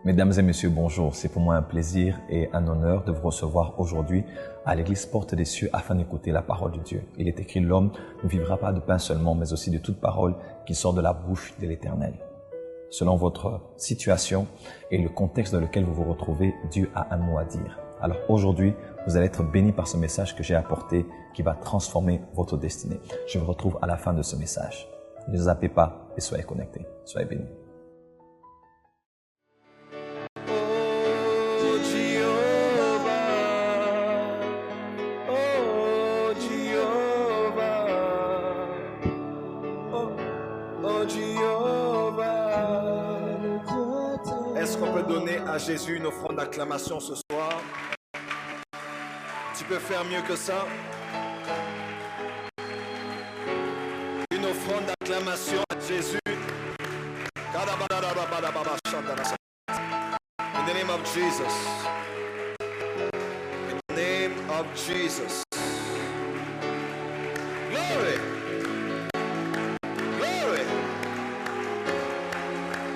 Mesdames et messieurs, bonjour. C'est pour moi un plaisir et un honneur de vous recevoir aujourd'hui à l'église Porte des Cieux afin d'écouter la parole de Dieu. Il est écrit, l'homme ne vivra pas de pain seulement, mais aussi de toute parole qui sort de la bouche de l'Éternel. Selon votre situation et le contexte dans lequel vous vous retrouvez, Dieu a un mot à dire. Alors aujourd'hui, vous allez être bénis par ce message que j'ai apporté qui va transformer votre destinée. Je vous retrouve à la fin de ce message. Ne zappez pas et soyez connectés. Soyez bénis. Est-ce qu'on peut donner à Jésus une offrande d'acclamation ce soir? Tu peux faire mieux que ça? Une offrande d'acclamation à Jésus. In the name of Jesus. In the name of Jesus. Glory. Glory.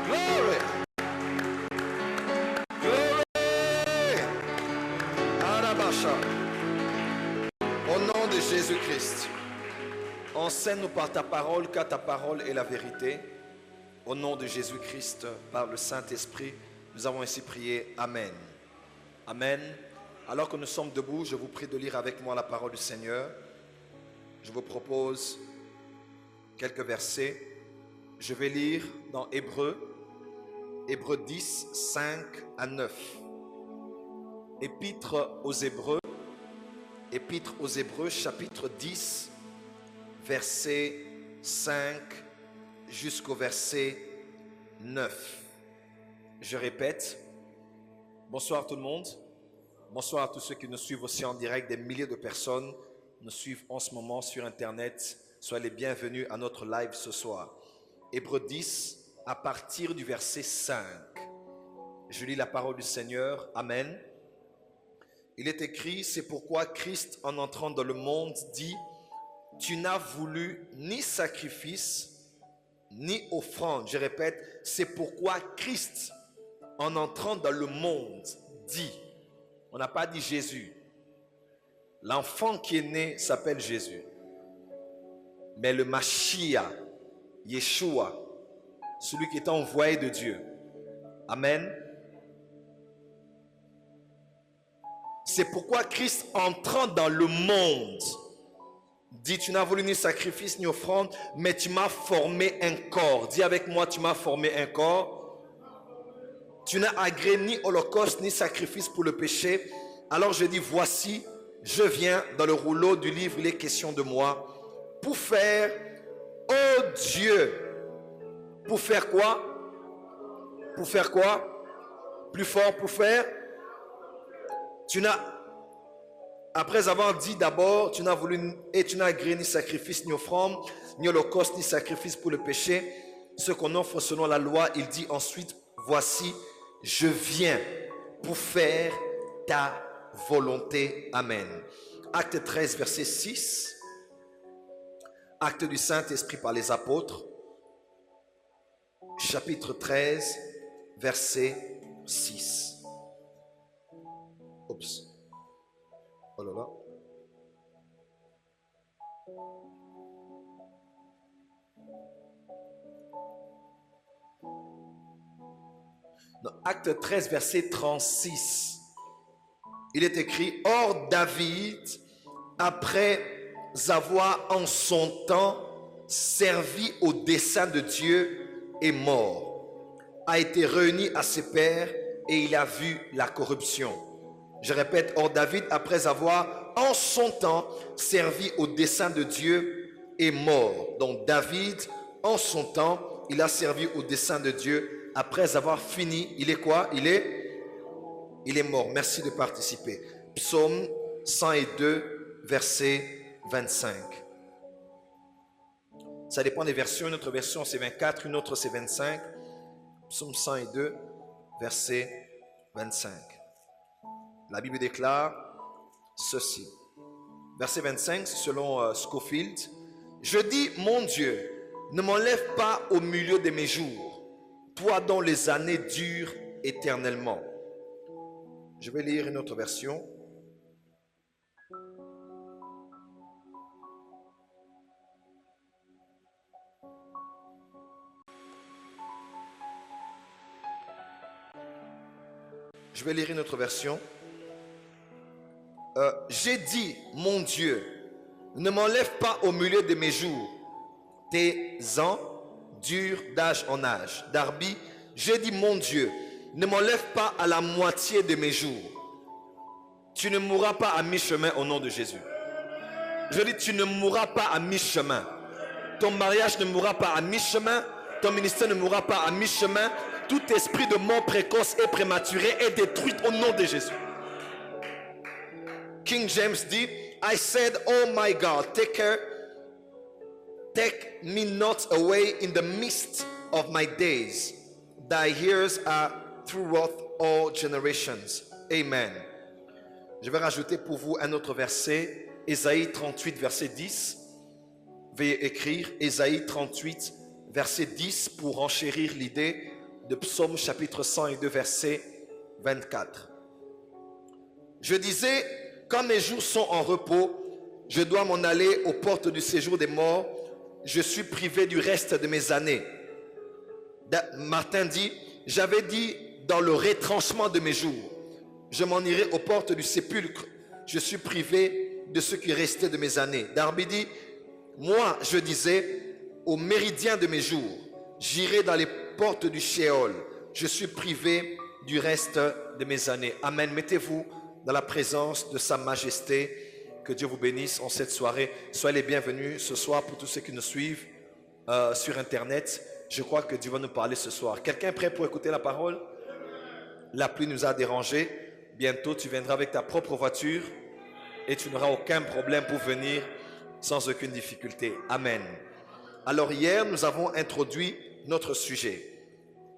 Glory. Au nom de Jésus-Christ, enseigne-nous par ta parole, car ta parole est la vérité. Au nom de Jésus-Christ, par le Saint-Esprit, nous avons ainsi prié. Amen. Amen. Alors que nous sommes debout, je vous prie de lire avec moi la parole du Seigneur. Je vous propose quelques versets. Je vais lire dans Hébreux 10, 5 à 9. Épître aux Hébreux, chapitre 10, verset 5 jusqu'au verset 9. Je répète, bonsoir tout le monde, bonsoir à tous ceux qui nous suivent aussi en direct, des milliers de personnes nous suivent en ce moment sur Internet. Soyez les bienvenus à notre live ce soir. Hébreux 10, à partir du verset 5. Je lis la parole du Seigneur, Amen. Il est écrit, c'est pourquoi Christ, en entrant dans le monde, dit, tu n'as voulu ni sacrifice, ni offrande. Je répète, c'est pourquoi Christ, en entrant dans le monde, dit, on n'a pas dit Jésus. L'enfant qui est né s'appelle Jésus. Mais le Mashiach, Yeshua, celui qui est envoyé de Dieu. Amen. C'est pourquoi Christ, entrant dans le monde, dit, tu n'as voulu ni sacrifice ni offrande, mais tu m'as formé un corps. Dis avec moi, tu m'as formé un corps. Tu n'as agréé ni holocauste ni sacrifice pour le péché. Alors je dis, voici, je viens, dans le rouleau du livre, il est question de moi, pour faire, oh Dieu, pour faire quoi? Pour faire quoi? Plus fort, pour faire? Tu n'as, après avoir dit d'abord, tu n'as voulu et tu n'as agréé ni sacrifice, ni offrande, ni holocauste, ni sacrifice pour le péché, ce qu'on offre selon la loi. Il dit ensuite, voici, je viens pour faire ta volonté. Amen. Acte 13, verset 6. Acte du Saint-Esprit par les apôtres. Chapitre 13, verset 6. Oups. Oh là là. Dans Acte 13, verset 36. Il est écrit, or David, après avoir en son temps servi au dessein de Dieu, est mort, a été réuni à ses pairs et il a vu la corruption. Je répète, or David, après avoir en son temps servi au dessein de Dieu, est mort. Donc David, en son temps, il a servi au dessein de Dieu. Après avoir fini, il est quoi? Il est mort. Merci de participer. Psaume 102, verset 25. Ça dépend des versions. Une autre version c'est 24, une autre c'est 25. Psaume 102, verset 25. La Bible déclare ceci. Verset 25, selon Scofield. Je dis, mon Dieu, ne m'enlève pas au milieu de mes jours, toi dont les années durent éternellement. Je vais lire une autre version. Je vais lire une autre version. J'ai dit, mon Dieu, ne m'enlève pas au milieu de mes jours. Tes ans durent d'âge en âge. Darby, j'ai dit, mon Dieu, ne m'enlève pas à la moitié de mes jours. Tu ne mourras pas à mi-chemin au nom de Jésus. Je dis, tu ne mourras pas à mi-chemin. Ton mariage ne mourra pas à mi-chemin. Ton ministère ne mourra pas à mi-chemin. Tout esprit de mort précoce et prématuré est détruit au nom de Jésus. King James dit, I said, oh my God, take me not away in the midst of my days. Thy years are throughout all generations. Amen. Je vais rajouter pour vous un autre verset, Ésaïe 38, verset 10. Veuillez écrire Ésaïe 38, verset 10 pour enchérir l'idée de Psaume chapitre 102, verset 24. Je disais, quand mes jours sont en repos, je dois m'en aller aux portes du séjour des morts. Je suis privé du reste de mes années. Martin dit, j'avais dit dans le retranchement de mes jours, je m'en irai aux portes du sépulcre. Je suis privé de ce qui restait de mes années. Darby dit, moi je disais, au méridien de mes jours, j'irai dans les portes du Sheol. Je suis privé du reste de mes années. Amen. Mettez-vous dans la présence de sa majesté. Que Dieu vous bénisse en cette soirée. Soyez les bienvenus ce soir pour tous ceux qui nous suivent sur Internet. Je crois que Dieu va nous parler ce soir. Quelqu'un est prêt pour écouter la parole? La pluie nous a dérangés. Bientôt, tu viendras avec ta propre voiture et tu n'auras aucun problème pour venir sans aucune difficulté. Amen. Alors hier, nous avons introduit notre sujet.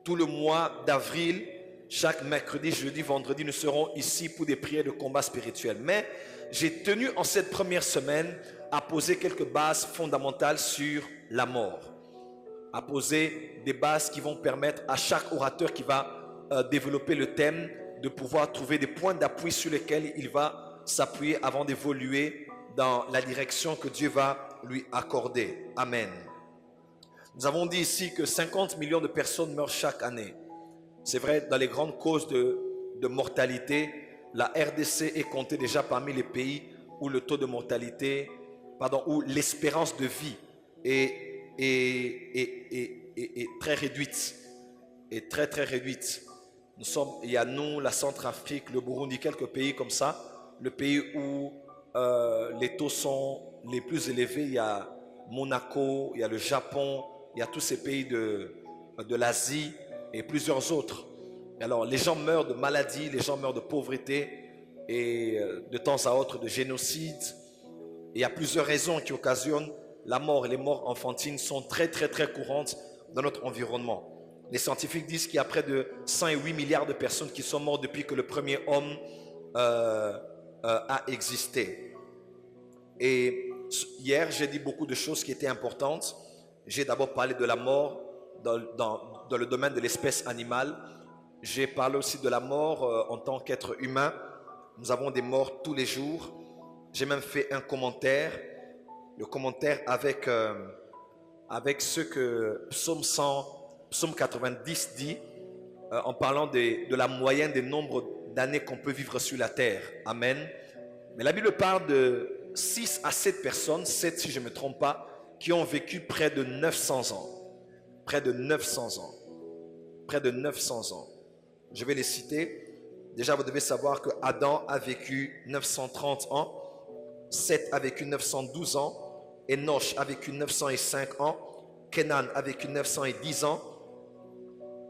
Tout le mois d'avril, chaque mercredi, jeudi, vendredi, nous serons ici pour des prières de combat spirituel. Mais j'ai tenu en cette première semaine à poser quelques bases fondamentales sur la mort. À poser des bases qui vont permettre à chaque orateur qui va développer le thème de pouvoir trouver des points d'appui sur lesquels il va s'appuyer avant d'évoluer dans la direction que Dieu va lui accorder. Amen. Nous avons dit ici que 50 millions de personnes meurent chaque année. C'est vrai, dans les grandes causes de mortalité, la RDC est comptée déjà parmi les pays où le taux de mortalité, où l'espérance de vie est très réduite. Est très très réduite. Il y a nous, la Centrafrique, le Burundi, quelques pays comme ça. Le pays où les taux sont les plus élevés, il y a Monaco, il y a le Japon, il y a tous ces pays de l'Asie et plusieurs autres. Alors les gens meurent de maladies, les gens meurent de pauvreté et de temps à autre de génocide. Et il y a plusieurs raisons qui occasionnent la mort. Et les morts enfantines sont très très très courantes dans notre environnement. Les scientifiques disent qu'il y a près de 108 milliards de personnes qui sont mortes depuis que le premier homme a existé. Et hier, j'ai dit beaucoup de choses qui étaient importantes. J'ai d'abord parlé de la mort dans le domaine de l'espèce animale. J'ai parlé aussi de la mort en tant qu'être humain. Nous avons des morts tous les jours. J'ai même fait un commentaire. Le commentaire avec ce que Psaume 90 dit en parlant de la moyenne des nombres d'années qu'on peut vivre sur la terre. Amen. Mais la Bible parle de 6 à 7 personnes, 7 si je ne me trompe pas, qui ont vécu près de 900 ans. Près de 900 ans. Près de 900 ans. Je vais les citer. Déjà, vous devez savoir que Adam a vécu 930 ans. Seth a vécu 912 ans. Enoch a vécu 905 ans. Kenan a vécu 910 ans.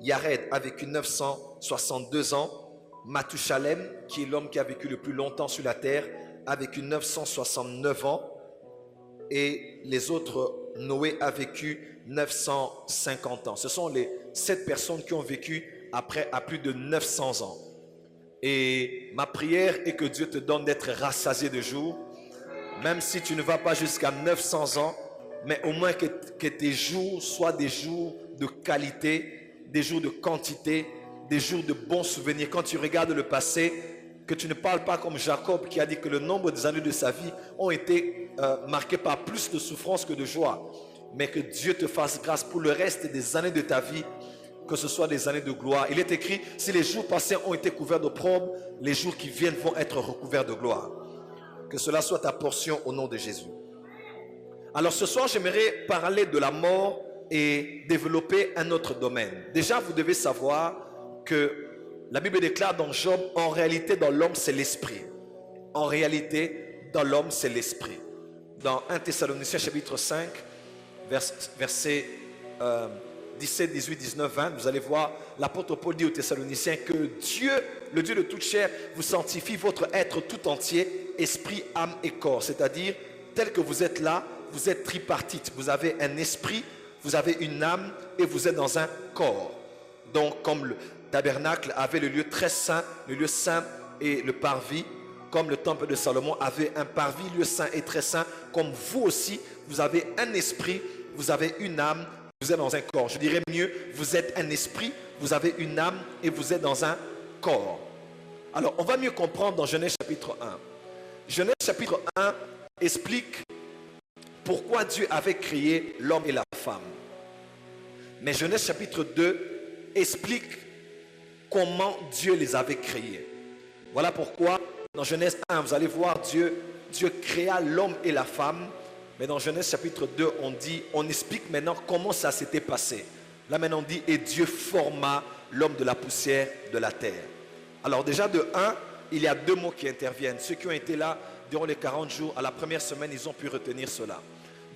Yared a vécu 962 ans. Mathusalem, qui est l'homme qui a vécu le plus longtemps sur la terre, a vécu 969 ans. Et les autres, Noé a vécu 950 ans. Ce sont les 7 personnes qui ont vécu à plus de 900 ans. Et ma prière est que Dieu te donne d'être rassasié de jours, même si tu ne vas pas jusqu'à 900 ans, mais au moins que tes jours soient des jours de qualité, des jours de quantité, des jours de bons souvenirs. Quand tu regardes le passé, que tu ne parles pas comme Jacob qui a dit que le nombre des années de sa vie ont été marquées par plus de souffrance que de joie. Mais que Dieu te fasse grâce pour le reste des années de ta vie, que ce soit des années de gloire. Il est écrit, si les jours passés ont été couverts d'opprobre, les jours qui viennent vont être recouverts de gloire. Que cela soit ta portion au nom de Jésus. Alors ce soir, j'aimerais parler de la mort et développer un autre domaine. Déjà, vous devez savoir que la Bible déclare dans Job, en réalité, dans l'homme, c'est l'esprit. En réalité, dans l'homme, c'est l'esprit. Dans 1 Thessaloniciens chapitre 5, versets 17, 18, 19, 20, vous allez voir, l'apôtre Paul dit aux Thessaloniciens que Dieu, le Dieu de toute chair, vous sanctifie votre être tout entier, esprit, âme et corps. C'est-à-dire, tel que vous êtes là, vous êtes tripartite. Vous avez un esprit, vous avez une âme et vous êtes dans un corps. Donc, comme le tabernacle avait le lieu très saint, le lieu saint et le parvis, comme le temple de Salomon avait un parvis, lieu saint et très saint, comme vous aussi, vous avez un esprit, vous avez une âme, vous êtes dans un corps. Je dirais mieux, vous êtes un esprit, vous avez une âme et vous êtes dans un corps. Alors, on va mieux comprendre dans Genèse chapitre 1. Genèse chapitre 1 explique pourquoi Dieu avait créé l'homme et la femme. Mais Genèse chapitre 2 explique comment Dieu les avait créés. Voilà pourquoi dans Genèse 1, vous allez voir Dieu créa l'homme et la femme. Mais dans Genèse chapitre 2, on explique maintenant comment ça s'était passé. Là maintenant on dit, et Dieu forma l'homme de la poussière de la terre. Alors déjà de 1, il y a deux mots qui interviennent. Ceux qui ont été là durant les 40 jours, à la première semaine, ils ont pu retenir cela.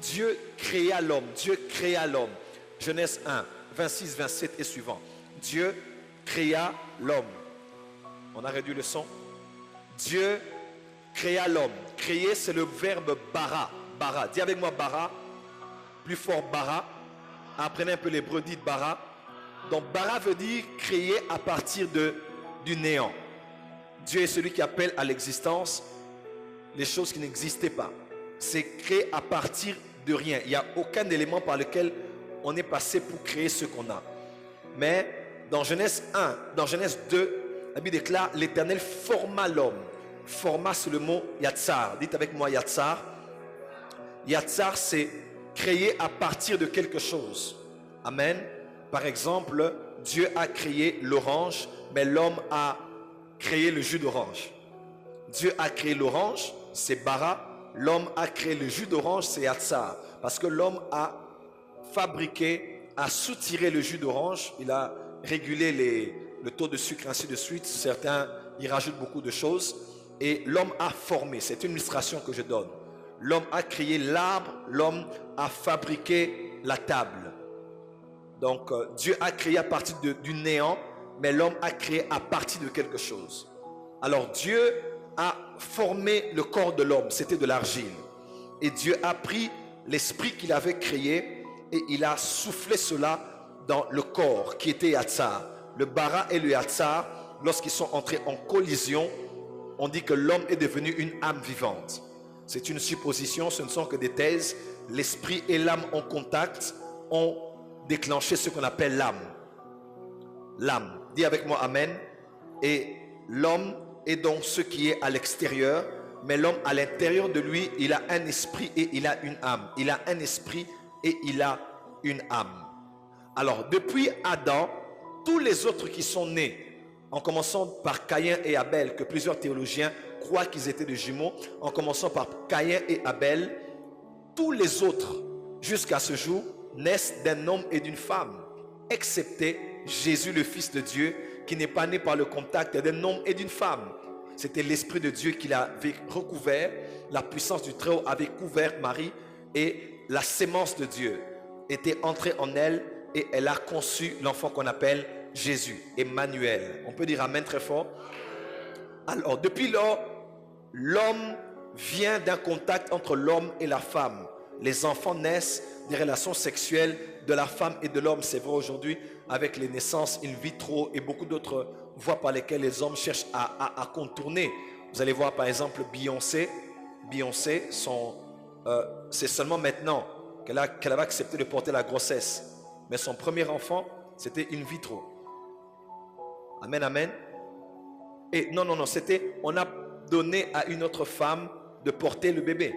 Dieu créa l'homme, Dieu créa l'homme. Genèse 1, 26, 27 et suivant. Dieu créa l'homme. On a réduit le son. Dieu créa l'homme. Créer, c'est le verbe bara. Bara. Dis avec moi bara. Plus fort bara. Apprenez un peu l'hébreu, dites bara. Donc bara veut dire créer à partir du néant. Dieu est celui qui appelle à l'existence les choses qui n'existaient pas. C'est créer à partir de rien. Il n'y a aucun élément par lequel on est passé pour créer ce qu'on a. Mais dans Genèse 1, dans Genèse 2, la Bible déclare l'Éternel forma l'homme. Forma, c'est le mot yatsar. Dites avec moi yatsar. Yatsar, c'est créer à partir de quelque chose. Amen. Par exemple, Dieu a créé l'orange, mais l'homme a créé le jus d'orange. Dieu a créé l'orange, c'est bara. L'homme a créé le jus d'orange, c'est yatsar. Parce que l'homme a fabriqué, a soutiré le jus d'orange. Il a régulé le taux de sucre, ainsi de suite. Certains y rajoutent beaucoup de choses. Et l'homme a formé. C'est une illustration que je donne. L'homme a créé l'arbre. L'homme a fabriqué la table. Donc, Dieu a créé à partir du néant. Mais l'homme a créé à partir de quelque chose. Alors, Dieu a formé le corps de l'homme. C'était de l'argile. Et Dieu a pris l'esprit qu'il avait créé et il a soufflé cela dans le corps qui était Yatsar. Le bara et le Yatsar, lorsqu'ils sont entrés en collision, on dit que l'homme est devenu une âme vivante. C'est une supposition, ce ne sont que des thèses. L'esprit et l'âme en contact ont déclenché ce qu'on appelle l'âme. L'âme. Dis avec moi Amen. Et l'homme est donc ce qui est à l'extérieur, mais l'homme à l'intérieur de lui, il a un esprit et il a une âme. Il a un esprit et il a une âme. Alors, depuis Adam, tous les autres qui sont nés, en commençant par Caïn et Abel, que plusieurs théologiens croient qu'ils étaient des jumeaux, en commençant par Caïn et Abel, tous les autres, jusqu'à ce jour, naissent d'un homme et d'une femme, excepté Jésus, le Fils de Dieu, qui n'est pas né par le contact d'un homme et d'une femme. C'était l'Esprit de Dieu qui l'avait recouvert, la puissance du Très-Haut avait couvert Marie et la sémence de Dieu était entrée en elle et elle a conçu l'enfant qu'on appelle Jésus, Emmanuel. On peut dire Amen très fort. Alors, depuis lors, l'homme vient d'un contact entre l'homme et la femme. Les enfants naissent des relations sexuelles de la femme et de l'homme. C'est vrai aujourd'hui avec les naissances in vitro et beaucoup d'autres voies par lesquelles les hommes cherchent à contourner. Vous allez voir par exemple Beyoncé, c'est seulement maintenant qu'elle avait accepté de porter la grossesse. Mais son premier enfant, c'était in vitro. Amen, amen. Et non, c'était, on a donné à une autre femme de porter le bébé.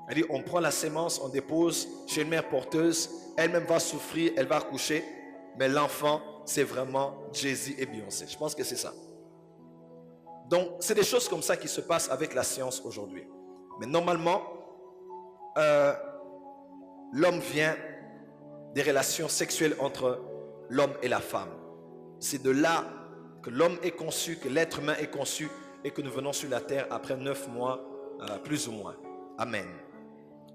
Elle dit, on prend la sémence, on dépose chez une mère porteuse, elle-même va souffrir, elle va accoucher, mais l'enfant, c'est vraiment Jay-Z et Beyoncé. Je pense que c'est ça. Donc, c'est des choses comme ça qui se passent avec la science aujourd'hui. Mais normalement, l'homme vient des relations sexuelles entre l'homme et la femme. C'est de là que l'homme est conçu, que l'être humain est conçu et que nous venons sur la terre après 9 mois, plus ou moins. Amen.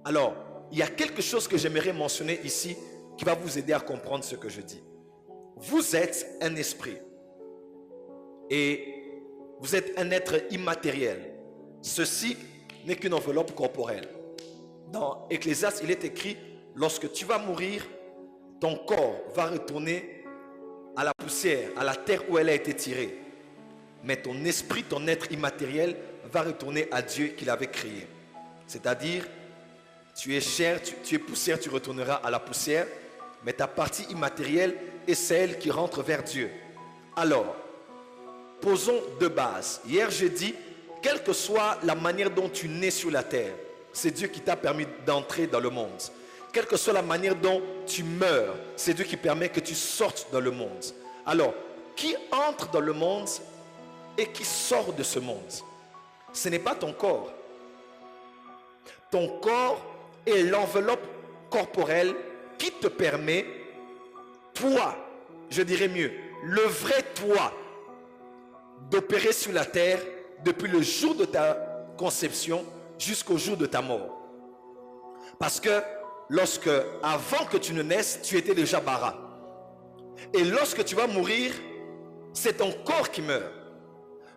Alors, il y a quelque chose que j'aimerais mentionner ici qui va vous aider à comprendre ce que je dis. Vous êtes un esprit et vous êtes un être immatériel. Ceci n'est qu'une enveloppe corporelle. Dans Ecclésiaste, il est écrit, lorsque tu vas mourir, ton corps va retourner à la poussière, à la terre où elle a été tirée. Mais ton esprit, ton être immatériel va retourner à Dieu qui l'avait créé. C'est-à-dire, tu es chair, tu es poussière, tu retourneras à la poussière, mais ta partie immatérielle est celle qui rentre vers Dieu. Alors, posons deux bases. Hier, j'ai dit, quelle que soit la manière dont tu nais sur la terre, c'est Dieu qui t'a permis d'entrer dans le monde. Quelle que soit la manière dont tu meurs, c'est Dieu qui permet que tu sortes dans le monde. Alors, qui entre dans le monde et qui sort de ce monde? Ce n'est pas ton corps. Ton corps est l'enveloppe corporelle qui te permet, toi, je dirais mieux, le vrai toi, d'opérer sur la terre depuis le jour de ta conception jusqu'au jour de ta mort. Parce que lorsque, avant que tu ne naisses, tu étais déjà bara. Et lorsque tu vas mourir, c'est ton corps qui meurt.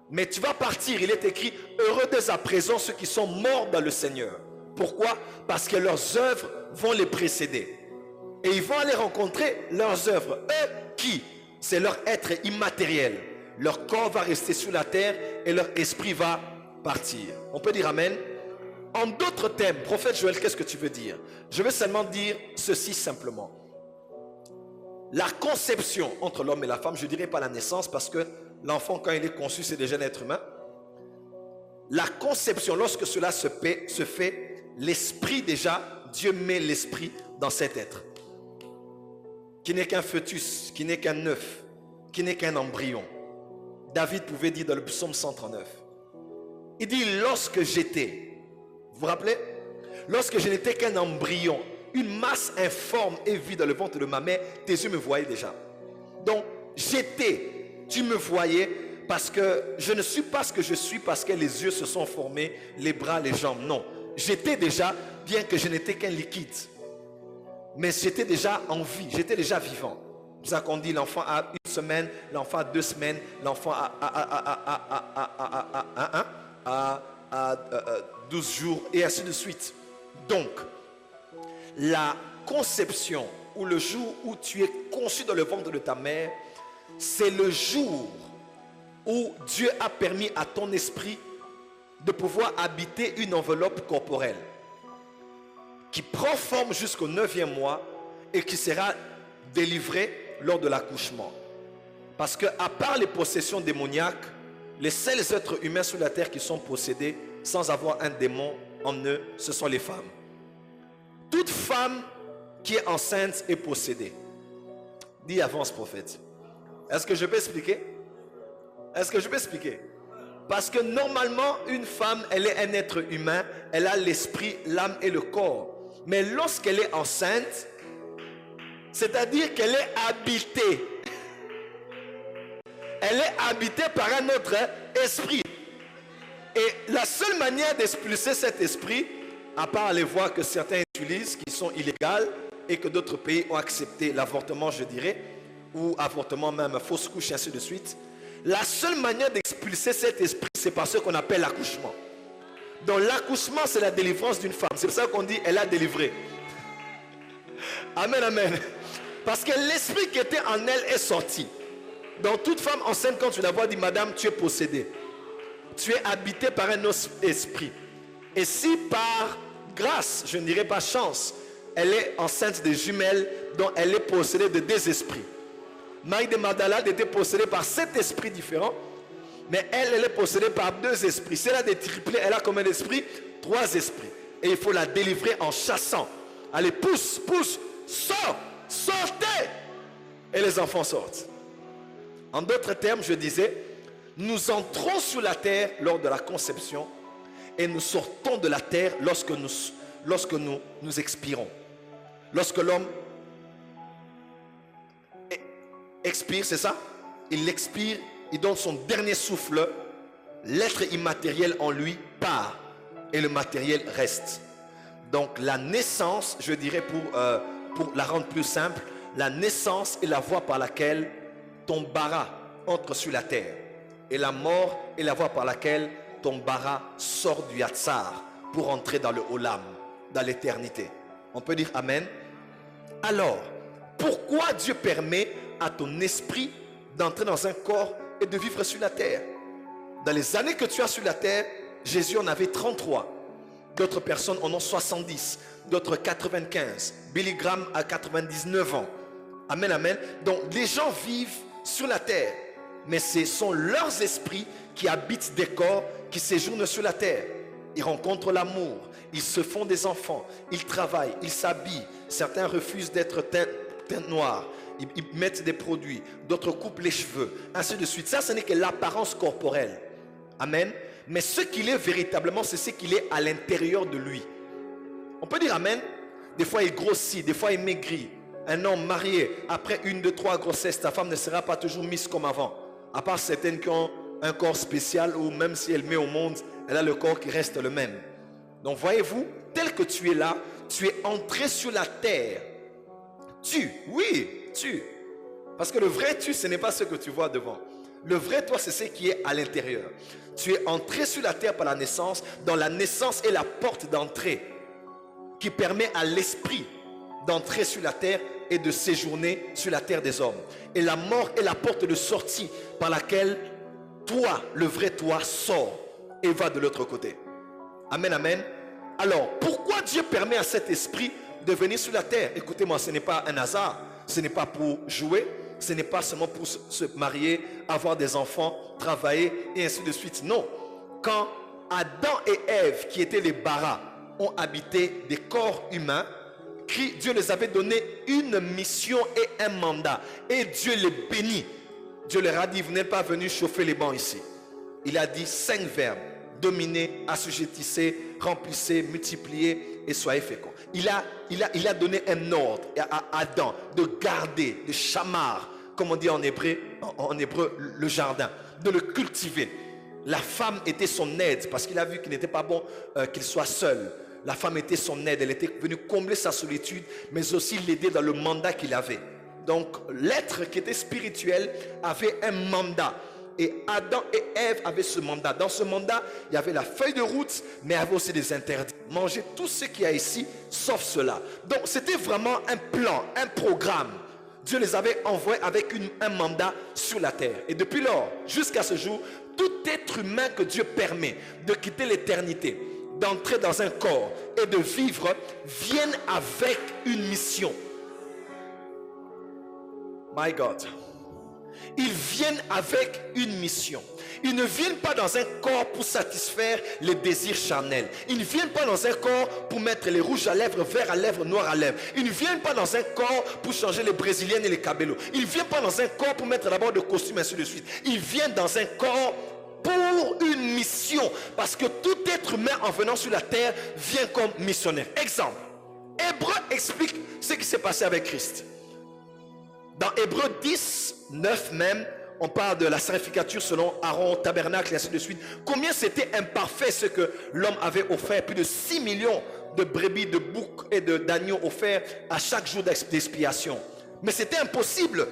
Mais tu vas partir, il est écrit, heureux dès à présent ceux qui sont morts dans le Seigneur. Pourquoi? Parce que leurs œuvres vont les précéder. Et ils vont aller rencontrer leurs œuvres. Eux qui? C'est leur être immatériel. Leur corps va rester sur la terre et leur esprit va partir. On peut dire amen. En d'autres termes, prophète Joël, qu'est-ce que tu veux dire? Je veux seulement dire ceci simplement. La conception entre l'homme et la femme, je ne dirais pas la naissance parce que l'enfant quand il est conçu c'est déjà un être humain. La conception, lorsque cela se fait, l'esprit déjà, Dieu met l'esprit dans cet être. Qui n'est qu'un fœtus, qui n'est qu'un œuf, qui n'est qu'un embryon. David pouvait dire dans le psaume 139. Il dit lorsque j'étais, vous vous rappelez? Lorsque je n'étais qu'un embryon, une masse informe et vide dans le ventre de ma mère, tes yeux me voyaient déjà. Donc j'étais, tu me voyais parce que je ne suis pas ce que je suis parce que les yeux se sont formés, les bras, les jambes. Non, j'étais déjà, bien que je n'étais qu'un liquide. Mais j'étais déjà en vie, j'étais déjà vivant. C'est ça qu'on dit l'enfant a une semaine, l'enfant a 2 semaines, l'enfant a 12 jours et ainsi de suite. Donc, la conception ou le jour où tu es conçu dans le ventre de ta mère, c'est le jour où Dieu a permis à ton esprit de pouvoir habiter une enveloppe corporelle qui prend forme jusqu'au 9e mois et qui sera délivrée lors de l'accouchement. Parce que à part les possessions démoniaques, les seuls êtres humains sur la terre qui sont possédés sans avoir un démon en eux, ce sont les femmes. Toute femme qui est enceinte est possédée. Dis avance prophète. Est-ce que je peux expliquer? Est-ce que je peux expliquer? Parce que normalement une femme, elle est un être humain, elle a l'esprit, l'âme et le corps. Mais lorsqu'elle est enceinte, c'est-à-dire qu'elle est habitée. Elle est habitée par un autre esprit. Et la seule manière d'expulser cet esprit, à part les voies que certains utilisent, qui sont illégales, et que d'autres pays ont accepté, l'avortement je dirais, ou avortement même, fausse couche, ainsi de suite. La seule manière d'expulser cet esprit, c'est par ce qu'on appelle l'accouchement. Donc l'accouchement, c'est la délivrance d'une femme. C'est pour ça qu'on dit, elle a délivré. Amen, amen. Parce que l'esprit qui était en elle est sorti. Donc toute femme enceinte, quand tu la vois, dit, madame, tu es possédée. Tu es habité par un autre esprit. Et si par grâce, je ne dirais pas chance, elle est enceinte de jumelles, dont elle est possédée de 2 esprits. Marie de Magdala était possédée par 7 esprits différents. Mais elle est possédée par 2 esprits. Si elle a des triplés, elle a combien d'esprits? 3 esprits. Et il faut la délivrer en chassant. Allez, pousse, pousse, sors, sortez. Et les enfants sortent. En d'autres termes, je disais, nous entrons sur la terre lors de la conception et nous sortons de la terre lorsque nous expirons. Lorsque l'homme expire, c'est ça? Il expire, il donne son dernier souffle, l'être immatériel en lui part et le matériel reste. Donc la naissance, je dirais pour la rendre plus simple, la naissance est la voie par laquelle ton bara entre sur la terre. Et la mort est la voie par laquelle ton bara sort du Yatsar pour entrer dans le Olam, dans l'éternité. On peut dire Amen. Alors, pourquoi Dieu permet à ton esprit d'entrer dans un corps et de vivre sur la terre? Dans les années que tu as sur la terre, Jésus en avait 33. D'autres personnes en ont 70, d'autres 95. Billy Graham a 99 ans. Amen, amen. Donc, les gens vivent sur la terre, mais ce sont leurs esprits qui habitent des corps qui séjournent sur la terre. Ils rencontrent l'amour, ils se font des enfants, ils travaillent, ils s'habillent. Certains refusent d'être teint noir, ils mettent des produits, d'autres coupent les cheveux, ainsi de suite. Ça, ce n'est que l'apparence corporelle. Amen. Mais ce qu'il est véritablement, c'est ce qu'il est à l'intérieur de lui. On peut dire Amen. Des fois, il grossit, des fois, il maigrit. Un homme marié, après 1, 2, 3 grossesses, ta femme ne sera pas toujours mise comme avant. À part certaines qui ont un corps spécial ou même si elle met au monde, elle a le corps qui reste le même. Donc voyez-vous, tel que tu es là, tu es entré sur la terre. Oui, parce que le vrai tu, ce n'est pas ce que tu vois devant. Le vrai toi, c'est ce qui est à l'intérieur. Tu es entré sur la terre par la naissance. Dans la naissance est la porte d'entrée qui permet à l'esprit d'entrer sur la terre et de séjourner sur la terre des hommes. Et la mort est la porte de sortie par laquelle toi, le vrai toi, sort et va de l'autre côté. Amen, amen. Alors, pourquoi Dieu permet à cet esprit de venir sur la terre? Écoutez-moi, ce n'est pas un hasard, ce n'est pas pour jouer, ce n'est pas seulement pour se marier, avoir des enfants, travailler et ainsi de suite. Non. Quand Adam et Ève, qui étaient les baras, ont habité des corps humains, Dieu les avait donné une mission et un mandat. Et Dieu les bénit. Dieu leur a dit, vous n'êtes pas venus chauffer les bancs ici. Il a dit 5 verbes. Dominez, assujettissez, remplissez, multipliez et soyez féconds. Il a donné un ordre à Adam de garder, de chamar, comme on dit en hébreu, le jardin, de le cultiver. La femme était son aide parce qu'il a vu qu'il n'était pas bon qu'il soit seul. La femme était son aide, elle était venue combler sa solitude, mais aussi l'aider dans le mandat qu'il avait. Donc l'être qui était spirituel avait un mandat. Et Adam et Ève avaient ce mandat. Dans ce mandat, il y avait la feuille de route, mais il y avait aussi des interdits. Mangez tout ce qu'il y a ici, sauf cela. Donc c'était vraiment un plan, un programme. Dieu les avait envoyés avec un mandat sur la terre. Et depuis lors, jusqu'à ce jour, tout être humain que Dieu permet de quitter l'éternité, d'entrer dans un corps et de vivre, viennent avec une mission. My God. Ils viennent avec une mission. Ils ne viennent pas dans un corps pour satisfaire les désirs charnels. Ils ne viennent pas dans un corps pour mettre les rouges à lèvres, verts à lèvres, noirs à lèvres. Ils ne viennent pas dans un corps pour changer les brésiliennes et les cabellos. Ils ne viennent pas dans un corps pour mettre d'abord de costumes, ainsi de suite. Ils viennent dans un corps pour une mission. Parce que tout être humain en venant sur la terre vient comme missionnaire. Exemple, Hébreu explique ce qui s'est passé avec Christ. Dans Hébreu 10, 9 même, on parle de la sacrificature selon Aaron, tabernacle et ainsi de suite. Combien c'était imparfait ce que l'homme avait offert. Plus de 6 millions de brebis, de boucs et d'agneaux offerts à chaque jour d'expiation. Mais c'était impossible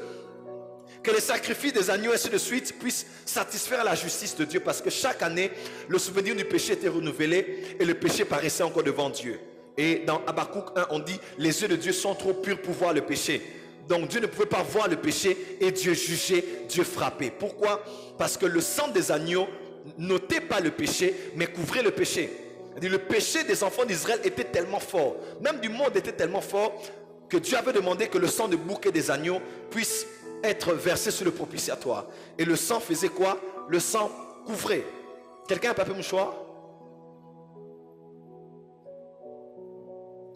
que les sacrifices des agneaux et ainsi de suite puissent satisfaire la justice de Dieu. Parce que chaque année, le souvenir du péché était renouvelé et le péché paraissait encore devant Dieu. Et dans Habakkuk 1, on dit, les yeux de Dieu sont trop purs pour voir le péché. Donc Dieu ne pouvait pas voir le péché et Dieu jugeait, Dieu frappait. Pourquoi? Parce que le sang des agneaux n'ôtait pas le péché, mais couvrait le péché. Le péché des enfants d'Israël était tellement fort, même du monde était tellement fort, que Dieu avait demandé que le sang de bouc et des agneaux puisse être versé sur le propitiatoire. Et le sang faisait quoi? Le sang couvrait. Quelqu'un a un papier mouchoir?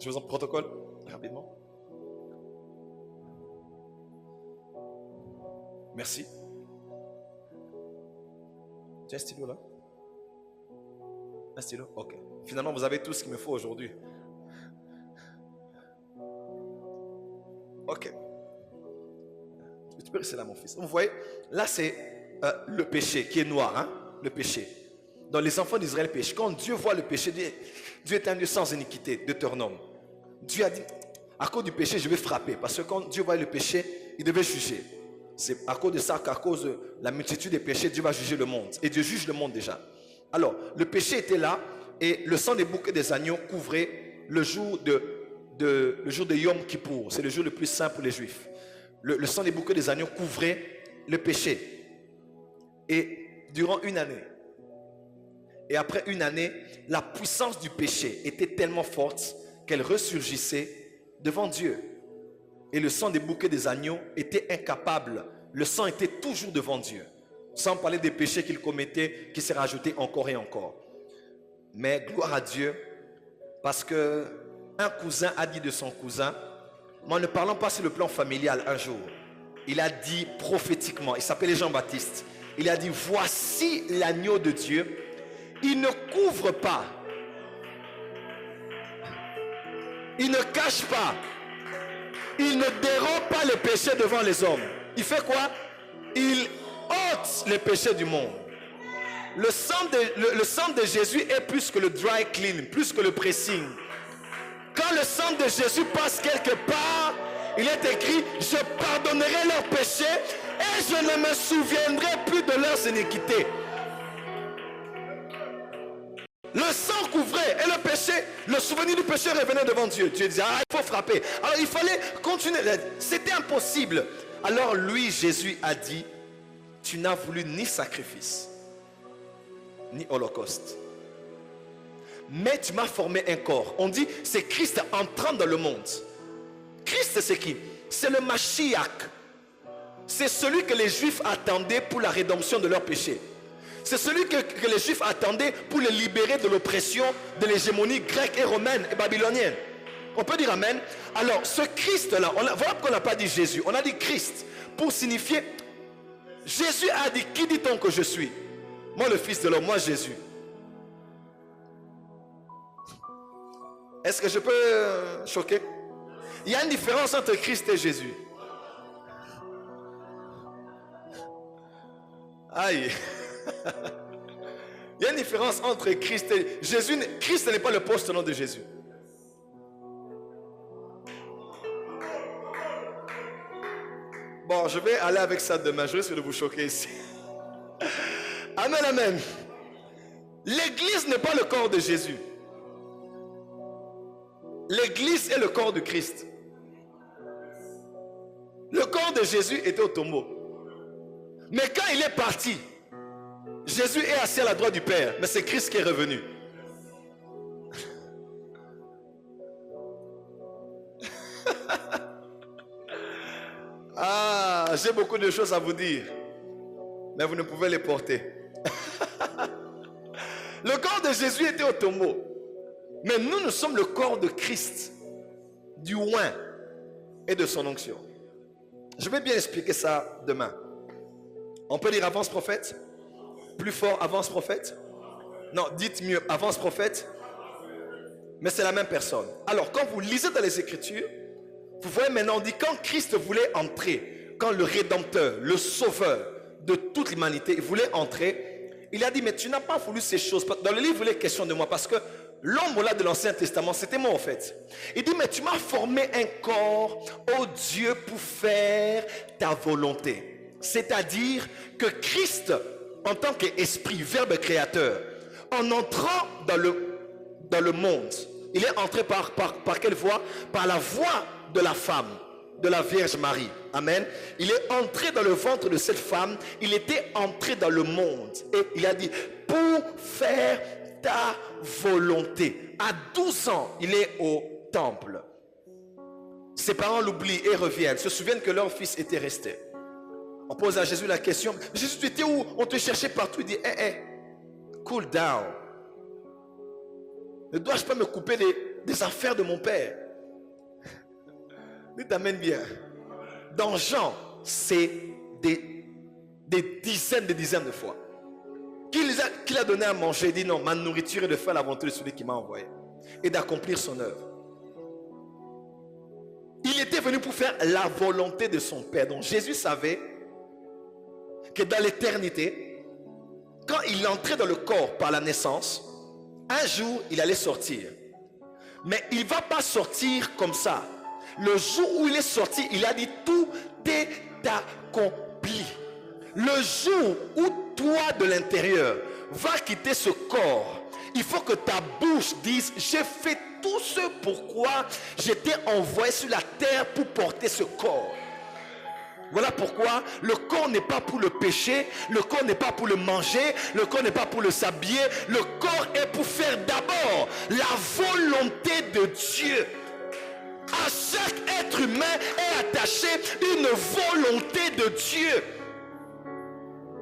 Je vous en protocole rapidement. Merci. Tu as un stylo là? Un stylo? Ok. Finalement, vous avez tout ce qu'il me faut aujourd'hui. Ok. Tu peux rester là, mon fils. Vous voyez, là c'est le péché qui est noir, hein? Le péché. Donc les enfants d'Israël péchent. Quand Dieu voit le péché, Dieu est un Dieu sans iniquité, Deutéronome. Dieu a dit, à cause du péché, je vais frapper. Parce que quand Dieu voit le péché, il devait juger. C'est à cause de ça qu'à cause de la multitude des péchés, Dieu va juger le monde. Et Dieu juge le monde déjà. Alors, le péché était là et le sang des boucs des agneaux couvrait le jour de Yom Kippour. C'est le jour le plus saint pour les Juifs. Le sang des boucs des agneaux couvrait le péché. Et durant une année, et après une année, la puissance du péché était tellement forte qu'elle ressurgissait devant Dieu. Et le sang des boucs des agneaux était incapable. Le sang était toujours devant Dieu. Sans parler des péchés qu'il commettait, qui s'est rajouté encore et encore. Mais gloire à Dieu, parce que un cousin a dit de son cousin, mais en ne parlant pas sur le plan familial un jour, il a dit prophétiquement, il s'appelait Jean-Baptiste, il a dit, voici l'agneau de Dieu, il ne couvre pas, il ne cache pas, il ne dérobe pas les péchés devant les hommes. Il fait quoi? Il ôte les péchés du monde. Le sang de Jésus est plus que le dry clean, plus que le pressing. Quand le sang de Jésus passe quelque part, il est écrit, je pardonnerai leurs péchés et je ne me souviendrai plus de leurs iniquités. Le sang couvrait et le péché, le souvenir du péché revenait devant Dieu. Dieu disait, ah, il faut frapper. Alors il fallait continuer. C'était impossible. Alors lui, Jésus a dit, tu n'as voulu ni sacrifice, ni holocauste. Mais tu m'as formé un corps. On dit, c'est Christ entrant dans le monde. Christ, c'est qui? C'est le Mashiach. C'est celui que les Juifs attendaient pour la rédemption de leurs péchés. C'est celui que les Juifs attendaient pour les libérer de l'oppression de l'hégémonie grecque et romaine et babylonienne. On peut dire amen. Alors, ce Christ-là, voilà pourquoi on n'a pas dit Jésus. On a dit Christ pour signifier... Jésus a dit, qui dit-on que je suis? Moi, le Fils de l'homme, moi, Jésus. Est-ce que je peux choquer? Il y a une différence entre Christ et Jésus. Aïe. Il y a une différence entre Christ et Jésus. Christ n'est pas le poste-nom de Jésus. Bon, je vais aller avec ça demain. Je risque de vous choquer ici. Amen, amen. L'église n'est pas le corps de Jésus. L'église est le corps de Christ. Le corps de Jésus était au tombeau. Mais quand il est parti, Jésus est assis à la droite du Père. Mais c'est Christ qui est revenu. Ah, j'ai beaucoup de choses à vous dire. Mais vous ne pouvez les porter. Le corps de Jésus était au tombeau. Mais nous sommes le corps de Christ, du oint et de son onction. Je vais bien expliquer ça demain. On peut dire avance prophète? Plus fort, avance prophète? Non, dites mieux, avance prophète. Mais c'est la même personne. Alors, quand vous lisez dans les Écritures, vous voyez maintenant, on dit quand Christ voulait entrer, quand le Rédempteur, le Sauveur de toute l'humanité, il voulait entrer, il a dit, mais tu n'as pas voulu ces choses. Dans le livre, il est question de moi, parce que l'homme là de l'Ancien Testament, c'était moi en fait. Il dit, mais tu m'as formé un corps, ô Dieu, pour faire ta volonté. C'est-à-dire que Christ, en tant qu'esprit, verbe créateur, en entrant dans le monde, il est entré par quelle voie? Par la voie de la femme, de la Vierge Marie. Amen. Il est entré dans le ventre de cette femme, il était entré dans le monde. Et il a dit, pour faire ta volonté. À 12 ans, il est au temple. Ses parents l'oublient et reviennent, se souviennent que leur fils était resté. On pose à Jésus la question, Jésus, tu étais où? On te cherchait partout. Il dit, cool down. Ne dois-je pas me couper des affaires de mon Père? Il t'amène bien. Dans Jean, c'est des dizaines de fois qu'il a donné à manger. Il dit non, ma nourriture est de faire la volonté de celui qui m'a envoyé et d'accomplir son œuvre. Il était venu pour faire la volonté de son Père. Donc Jésus savait que dans l'éternité, quand il entrait dans le corps par la naissance, un jour il allait sortir. Mais il ne va pas sortir comme ça. Le jour où il est sorti, il a dit tout est accompli. Le jour où toi de l'intérieur va quitter ce corps, il faut que ta bouche dise, j'ai fait tout ce pourquoi j'étais envoyé sur la terre pour porter ce corps. Voilà pourquoi le corps n'est pas pour le péché, le corps n'est pas pour le manger, le corps n'est pas pour le s'habiller, le corps est pour faire d'abord la volonté de Dieu. À chaque être humain est attaché une volonté de Dieu.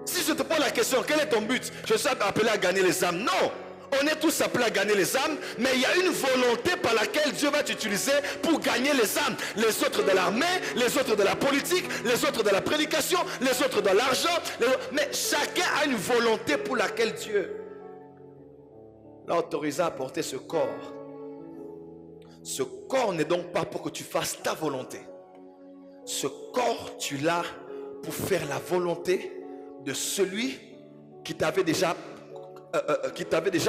Si je te pose la question, quel est ton but? Je suis appelé à gagner les âmes. Non, on est tous appelés à gagner les âmes, mais il y a une volonté par laquelle Dieu va t'utiliser pour gagner les âmes. Les autres de l'armée, les autres de la politique, les autres de la prédication, les autres de l'argent. Mais chacun a une volonté pour laquelle Dieu l'a autorisé à porter ce corps. Ce corps n'est donc pas pour que tu fasses ta volonté. Ce corps, tu l'as pour faire la volonté de celui qui t'avait déjà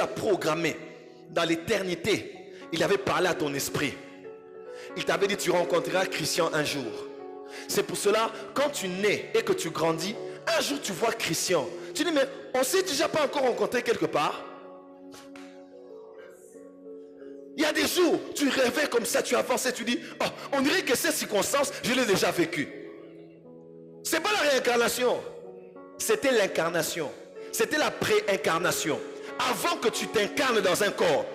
programmé dans l'éternité. Il avait parlé à ton esprit. Il t'avait dit tu rencontreras Christian un jour. C'est pour cela, quand tu nais et que tu grandis, un jour tu vois Christian. Tu dis mais on s'est déjà pas encore rencontré quelque part. Il y a des jours, tu rêvais comme ça, tu avançais, tu dis, oh, on dirait que ces circonstances, je l'ai déjà vécu. C'est pas la réincarnation. C'était l'incarnation. C'était la pré-incarnation. Avant que tu t'incarnes dans un corps,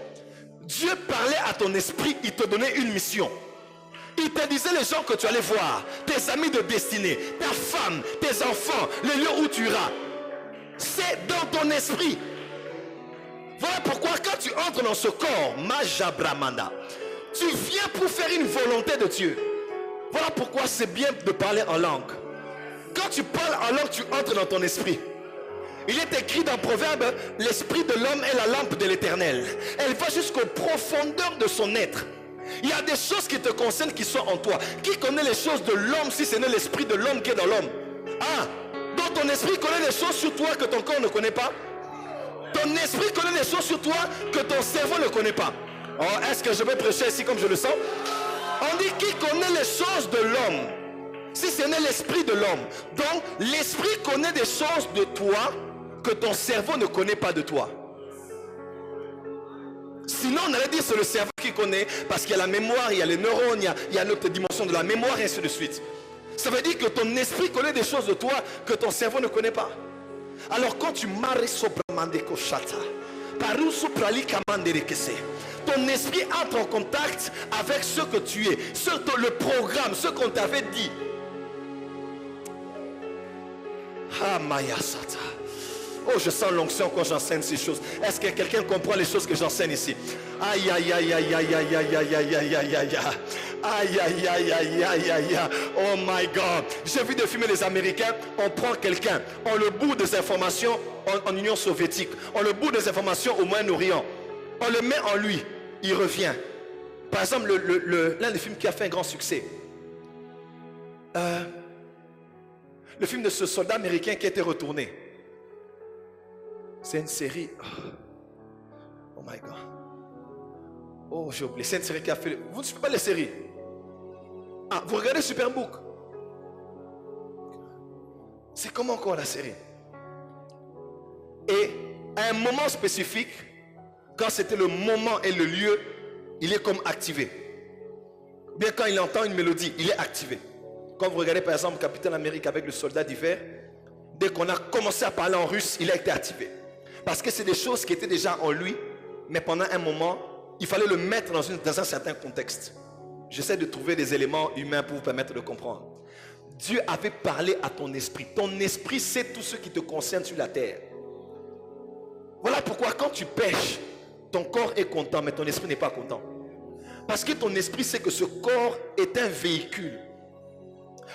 Dieu parlait à ton esprit, il te donnait une mission. Il te disait les gens que tu allais voir, tes amis de destinée, ta femme, tes enfants, les lieux où tu iras. C'est dans ton esprit. Voilà pourquoi quand tu entres dans ce corps, Majabramanda, tu viens pour faire une volonté de Dieu. Voilà pourquoi c'est bien de parler en langue. Quand tu parles en langue, tu entres dans ton esprit. Il est écrit dans Proverbe, l'esprit de l'homme est la lampe de l'Éternel. Elle va jusqu'aux profondeurs de son être. Il y a des choses qui te concernent qui sont en toi. Qui connaît les choses de l'homme si ce n'est l'esprit de l'homme qui est dans l'homme? Ah, donc ton esprit connaît les choses sur toi que ton corps ne connaît pas. Ton esprit connaît des choses sur toi que ton cerveau ne connaît pas. Oh, est-ce que je vais prêcher ici comme je le sens? On dit qui connaît les choses de l'homme si ce n'est l'esprit de l'homme. Donc l'esprit connaît des choses de toi que ton cerveau ne connaît pas de toi. Sinon on allait dire c'est le cerveau qui connaît, parce qu'il y a la mémoire, il y a les neurones, il y a une autre dimension de la mémoire et ainsi de suite. Ça veut dire que ton esprit connaît des choses de toi que ton cerveau ne connaît pas. Alors quand tu maries sobramandeko chata, parusu prali kamanderekese, ton esprit entre en contact avec ce que tu es, le programme, ce qu'on t'avait dit. Ah Maya Sata. Oh, je sens l'onction quand j'enseigne ces choses. Est-ce que quelqu'un comprend les choses que j'enseigne ici? Aïe, aïe, aïe, aïe, aïe, aïe, aïe, aïe, aïe, aïe, aïe, aïe. Aïe, aïe, aïe, aïe, aïe, aïe. Oh my God. J'ai vu des films des Américains. On prend quelqu'un, on le bourre des informations en Union soviétique. On le bourre des informations au Moyen-Orient. On le met en lui. Il revient. Par exemple, l'un des films qui a fait un grand succès. Le film de ce soldat américain qui a été retourné. C'est une série. Oh my God. Oh, j'ai oublié. C'est une série qui a fait. Vous ne suivez pas les séries? Ah, vous regardez Superbook. C'est comment encore la série? Et à un moment spécifique, quand c'était le moment et le lieu, il est comme activé. Bien quand il entend une mélodie, il est activé. Quand vous regardez par exemple Capitaine Amérique avec le soldat d'hiver, dès qu'on a commencé à parler en russe, il a été activé. Parce que c'est des choses qui étaient déjà en lui, mais pendant un moment, il fallait le mettre dans un certain contexte. J'essaie de trouver des éléments humains pour vous permettre de comprendre. Dieu avait parlé à ton esprit. Ton esprit sait tout ce qui te concerne sur la terre. Voilà pourquoi quand tu pêches, ton corps est content, mais ton esprit n'est pas content. Parce que ton esprit sait que ce corps est un véhicule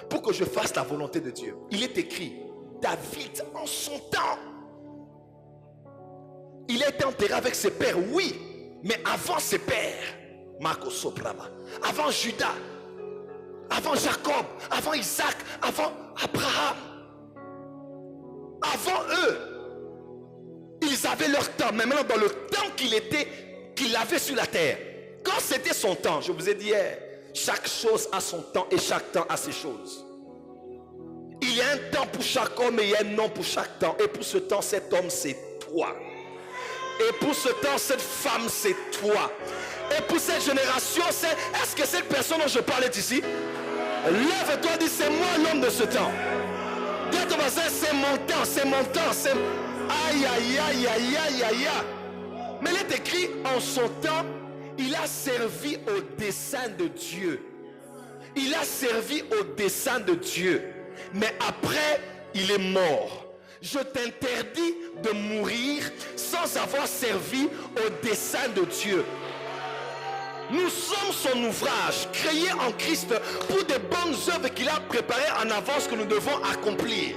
pour que je fasse la volonté de Dieu. Il est écrit, David en son temps, il a été enterré avec ses pères, oui, mais avant ses pères, Marco Sopraba, avant Judas, avant Jacob, avant Isaac, avant Abraham, avant eux, ils avaient leur temps. Mais maintenant, dans le temps qu'il avait sur la terre, quand c'était son temps, je vous ai dit hier, chaque chose a son temps et chaque temps a ses choses. Il y a un temps pour chaque homme et il y a un nom pour chaque temps. Et pour ce temps, cet homme, c'est toi. Et pour ce temps, cette femme, c'est toi. Et pour cette génération, est-ce que cette personne dont je parle est ici? Lève-toi, dis, c'est moi l'homme de ce temps. Dis à ton voisin, c'est mon temps, c'est mon temps, c'est... Aïe, aïe, aïe, aïe, aïe, aïe. Mais il est écrit, en son temps, il a servi au dessein de Dieu. Il a servi au dessein de Dieu. Mais après, il est mort. Je t'interdis de mourir sans avoir servi au dessein de Dieu. Nous sommes son ouvrage, créé en Christ pour des bonnes œuvres qu'il a préparées en avance que nous devons accomplir.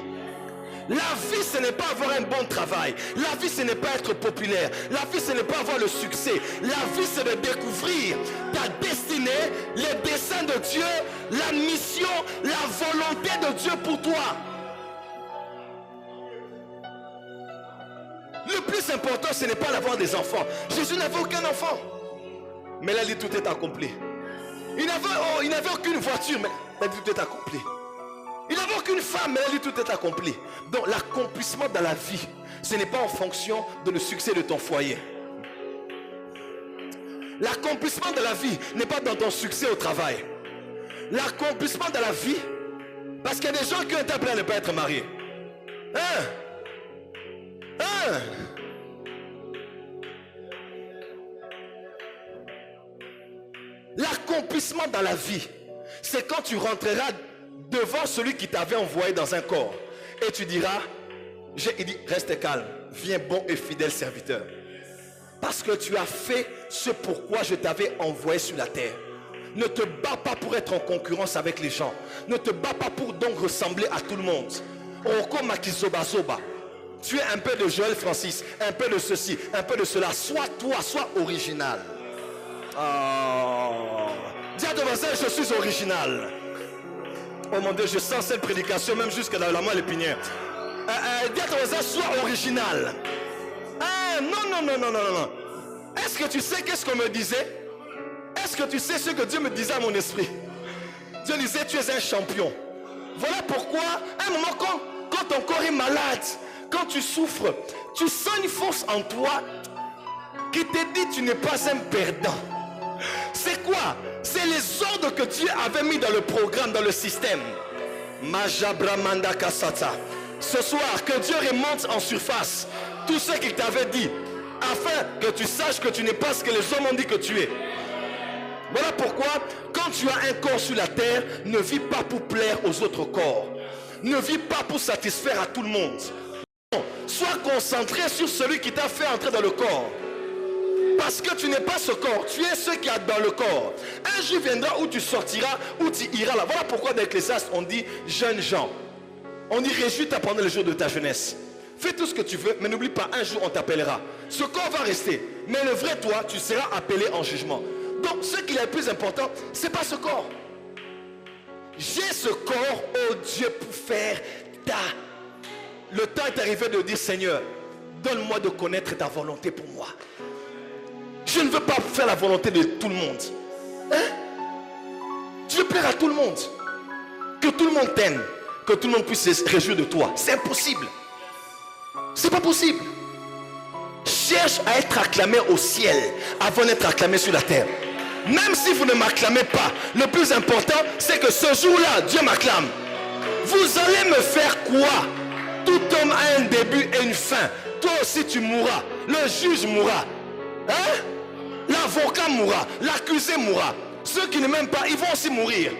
La vie, ce n'est pas avoir un bon travail. La vie, ce n'est pas être populaire. La vie, ce n'est pas avoir le succès. La vie, c'est de découvrir ta destinée, les desseins de Dieu, la mission, la volonté de Dieu pour toi. Le plus important, ce n'est pas d'avoir des enfants. Jésus n'avait aucun enfant. Mais là, il dit tout est accompli. Il n'avait aucune voiture, mais là, il dit tout est accompli. Il n'avait aucune femme, mais là, il dit tout est accompli. Donc, l'accomplissement dans la vie, ce n'est pas en fonction de le succès de ton foyer. L'accomplissement de la vie n'est pas dans ton succès au travail. L'accomplissement de la vie, parce qu'il y a des gens qui ont été appelés à ne pas être mariés. L'accomplissement dans la vie, c'est quand tu rentreras devant celui qui t'avait envoyé dans un corps et tu diras, il dit, reste calme, viens bon et fidèle serviteur, parce que tu as fait ce pourquoi je t'avais envoyé sur la terre. Ne te bats pas pour être en concurrence avec les gens. Ne te bats pas pour donc ressembler à tout le monde. Tu es un peu de Joël Francis, un peu de ceci, un peu de cela. Sois toi, sois original. Dis à ton voisin, je suis original. Oh mon Dieu, je sens cette prédication même jusque dans la moelle épinière. Dis à ton voisin, sois original. Non. Est-ce que tu sais qu'est-ce qu'on me disait? Est-ce que tu sais ce que Dieu me disait à mon esprit? Dieu disait, tu es un champion. Voilà pourquoi, à un moment, quand ton corps est malade, quand tu souffres, tu sens une force en toi qui te dit, tu n'es pas un perdant. C'est quoi? C'est les ordres que Dieu avait mis dans le programme, dans le système. Majabramanda Kasata. Ce soir, que Dieu remonte en surface tout ce qu'il t'avait dit, afin que tu saches que tu n'es pas ce que les hommes ont dit que tu es. Voilà pourquoi, quand tu as un corps sur la terre, ne vis pas pour plaire aux autres corps. Ne vis pas pour satisfaire à tout le monde. Non, sois concentré sur celui qui t'a fait entrer dans le corps. Parce que tu n'es pas ce corps, tu es ce qui est dans le corps. Un jour viendra où tu sortiras, où tu iras là. Voilà pourquoi dans l'Ecclésiaste on dit jeunes gens. On dit réjouis-toi pendant les jours de ta jeunesse. Fais tout ce que tu veux, mais n'oublie pas, un jour on t'appellera. Ce corps va rester, mais le vrai toi, tu seras appelé en jugement. Donc ce qui est le plus important, c'est pas ce corps. J'ai ce corps, oh Dieu, pour faire ta... Le temps est arrivé de dire, Seigneur, donne-moi de connaître ta volonté pour moi. Je ne veux pas faire la volonté de tout le monde. Tu veux plaire à tout le monde. Que tout le monde t'aime. Que tout le monde puisse se réjouir de toi. C'est impossible. C'est pas possible. Cherche à être acclamé au ciel avant d'être acclamé sur la terre. Même si vous ne m'acclamez pas, le plus important, c'est que ce jour-là, Dieu m'acclame. Vous allez me faire quoi? Tout homme a un début et une fin. Toi aussi tu mourras. Le juge mourra. L'avocat mourra. L'accusé mourra. Ceux qui ne m'aiment pas, ils vont aussi mourir.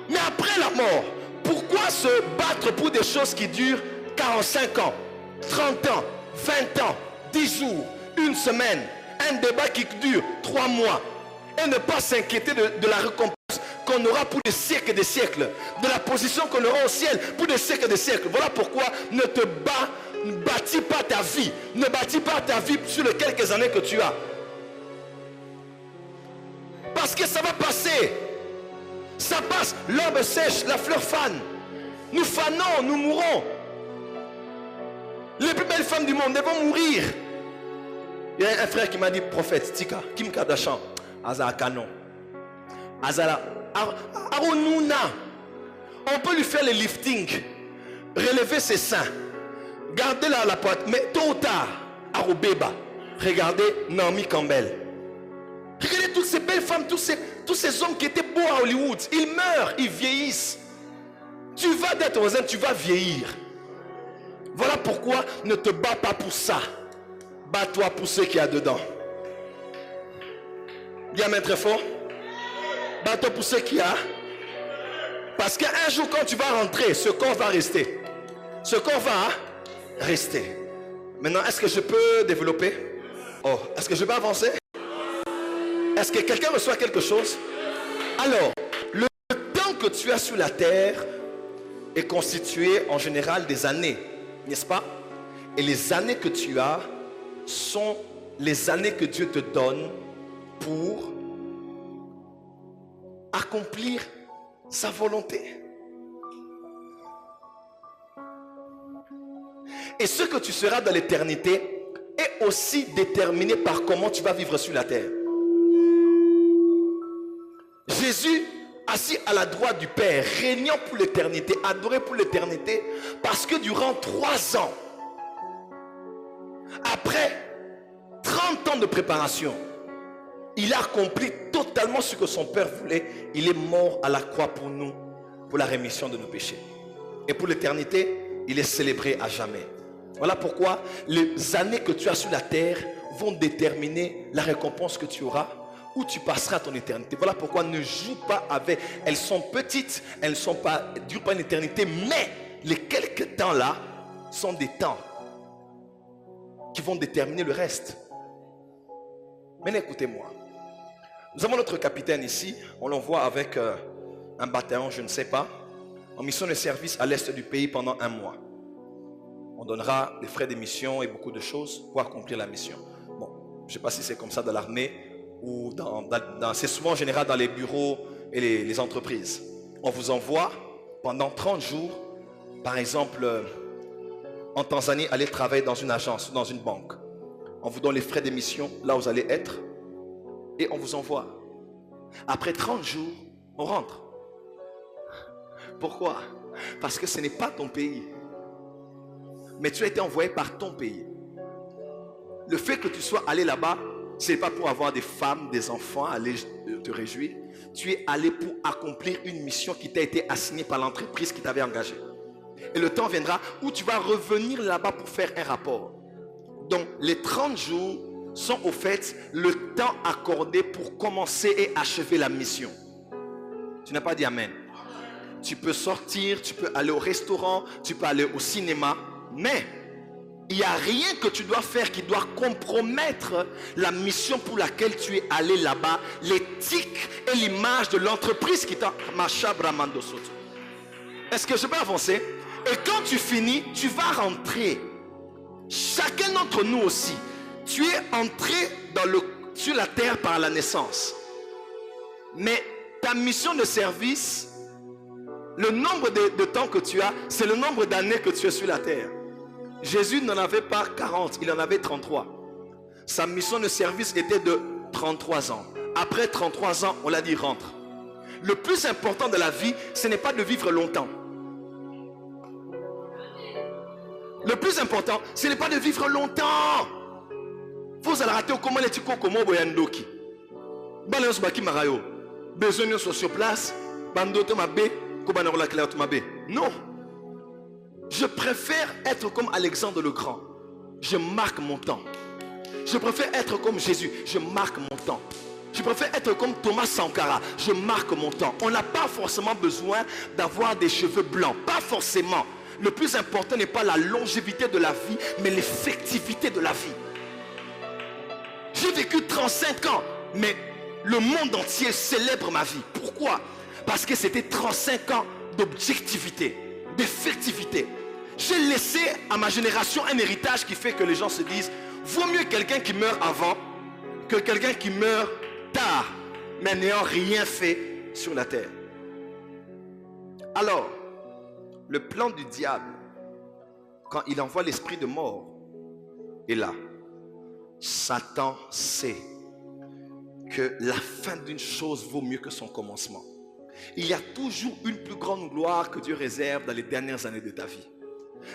Mais après la mort, Pourquoi se battre pour des choses qui durent 45 ans, 30 ans, 20 ans, 10 jours, une semaine, un débat qui dure 3 mois, et ne pas s'inquiéter de la récompense qu'on aura pour des siècles et des siècles, de la position qu'on aura au ciel pour des siècles et des siècles. Voilà pourquoi ne bâtis pas ta vie, ne bâtis pas ta vie sur les quelques années que tu as. Parce que ça va passer. Ça passe, l'herbe sèche, la fleur fane. Nous fanons, nous mourrons. Les plus belles femmes du monde, elles vont mourir. Il y a un frère qui m'a dit, prophète, Tika, Kim Kardashian, Azara Kanon, Azara, Aronuna. On peut lui faire le lifting, relever ses seins, garder la pointe, mais tôt ou tard, Arobeba, regardez Naomi Campbell. Regardez toutes ces belles femmes, tous ces hommes qui étaient beaux à Hollywood. Ils meurent, ils vieillissent. Tu vas d'être voisin, tu vas vieillir. Voilà pourquoi ne te bats pas pour ça. Bats-toi pour ce qu'il y a dedans. Dis amen très fort. Bats-toi pour ce qu'il y a. Parce qu'un jour quand tu vas rentrer, ce corps va rester. Ce corps va rester. Maintenant, est-ce que je peux développer? Oh, est-ce que je peux avancer? Est-ce que quelqu'un reçoit quelque chose? Alors, le temps que tu as sur la terre est constitué en général des années, n'est-ce pas? Et les années que tu as sont les années que Dieu te donne pour accomplir sa volonté. Et ce que tu seras dans l'éternité est aussi déterminé par comment tu vas vivre sur la terre. Jésus, assis à la droite du Père, régnant pour l'éternité, adoré pour l'éternité, parce que durant 3 ans, après 30 ans de préparation, il a accompli totalement ce que son Père voulait. Il est mort à la croix pour nous, pour la rémission de nos péchés. Et pour l'éternité, il est célébré à jamais. Voilà pourquoi les années que tu as sur la terre vont déterminer la récompense que tu auras, où tu passeras ton éternité. Voilà pourquoi ne joue pas avec. Elles sont petites, elles ne sont pas, durent pas une éternité, mais les quelques temps là sont des temps qui vont déterminer le reste. Mais écoutez-moi. Nous avons notre capitaine ici, on l'envoie avec un bataillon, je ne sais pas, en mission de service à l'est du pays pendant 1 mois. On donnera des frais de mission et beaucoup de choses pour accomplir la mission. Bon, je ne sais pas si c'est comme ça dans l'armée ou c'est souvent en général dans les bureaux et les entreprises. On vous envoie pendant 30 jours, par exemple, en Tanzanie, aller travailler dans une agence, dans une banque. On vous donne les frais de mission, là où vous allez être, et on vous envoie. Après 30 jours, on rentre. Pourquoi? Parce que ce n'est pas ton pays. Mais tu as été envoyé par ton pays. Le fait que tu sois allé là-bas, ce n'est pas pour avoir des femmes, des enfants, aller te réjouir. Tu es allé pour accomplir une mission qui t'a été assignée par l'entreprise qui t'avait engagé. Et le temps viendra où tu vas revenir là-bas pour faire un rapport. Donc les 30 jours sont au fait le temps accordé pour commencer et achever la mission. Tu n'as pas dit amen. Tu peux sortir, tu peux aller au restaurant, tu peux aller au cinéma, mais il n'y a rien que tu dois faire qui doit compromettre la mission pour laquelle tu es allé là-bas, l'éthique et l'image de l'entreprise qui t'a... Est-ce que je peux avancer? Et quand tu finis, tu vas rentrer. Chacun d'entre nous aussi, tu es entré sur la terre par la naissance. Mais ta mission de service, le nombre de temps que tu as, c'est le nombre d'années que tu es sur la terre. Jésus n'en avait pas 40, il en avait 33. Sa mission de service était de 33 ans. Après 33 ans, on l'a dit rentre. Le plus important de la vie, ce n'est pas de vivre longtemps. Le plus important, ce n'est pas de vivre longtemps. Vous allez rater comment les tico comme boyandoki. Balance baki marayo. Besoin de sur place. Bandoto mabe. Non. Je préfère être comme Alexandre le Grand. Je marque mon temps. Je préfère être comme Jésus. Je marque mon temps. Je préfère être comme Thomas Sankara. Je marque mon temps. On n'a pas forcément besoin d'avoir des cheveux blancs. Pas forcément. Le plus important n'est pas la longévité de la vie, mais l'effectivité de la vie. J'ai vécu 35 ans, mais le monde entier célèbre ma vie. Pourquoi? Parce que c'était 35 ans d'objectivité, d'effectivité. J'ai laissé à ma génération un héritage qui fait que les gens se disent, vaut mieux quelqu'un qui meurt avant que quelqu'un qui meurt tard, mais n'ayant rien fait sur la terre. Alors, le plan du diable, quand il envoie l'esprit de mort, est là. Satan sait que la fin d'une chose vaut mieux que son commencement. Il y a toujours une plus grande gloire que Dieu réserve dans les dernières années de ta vie.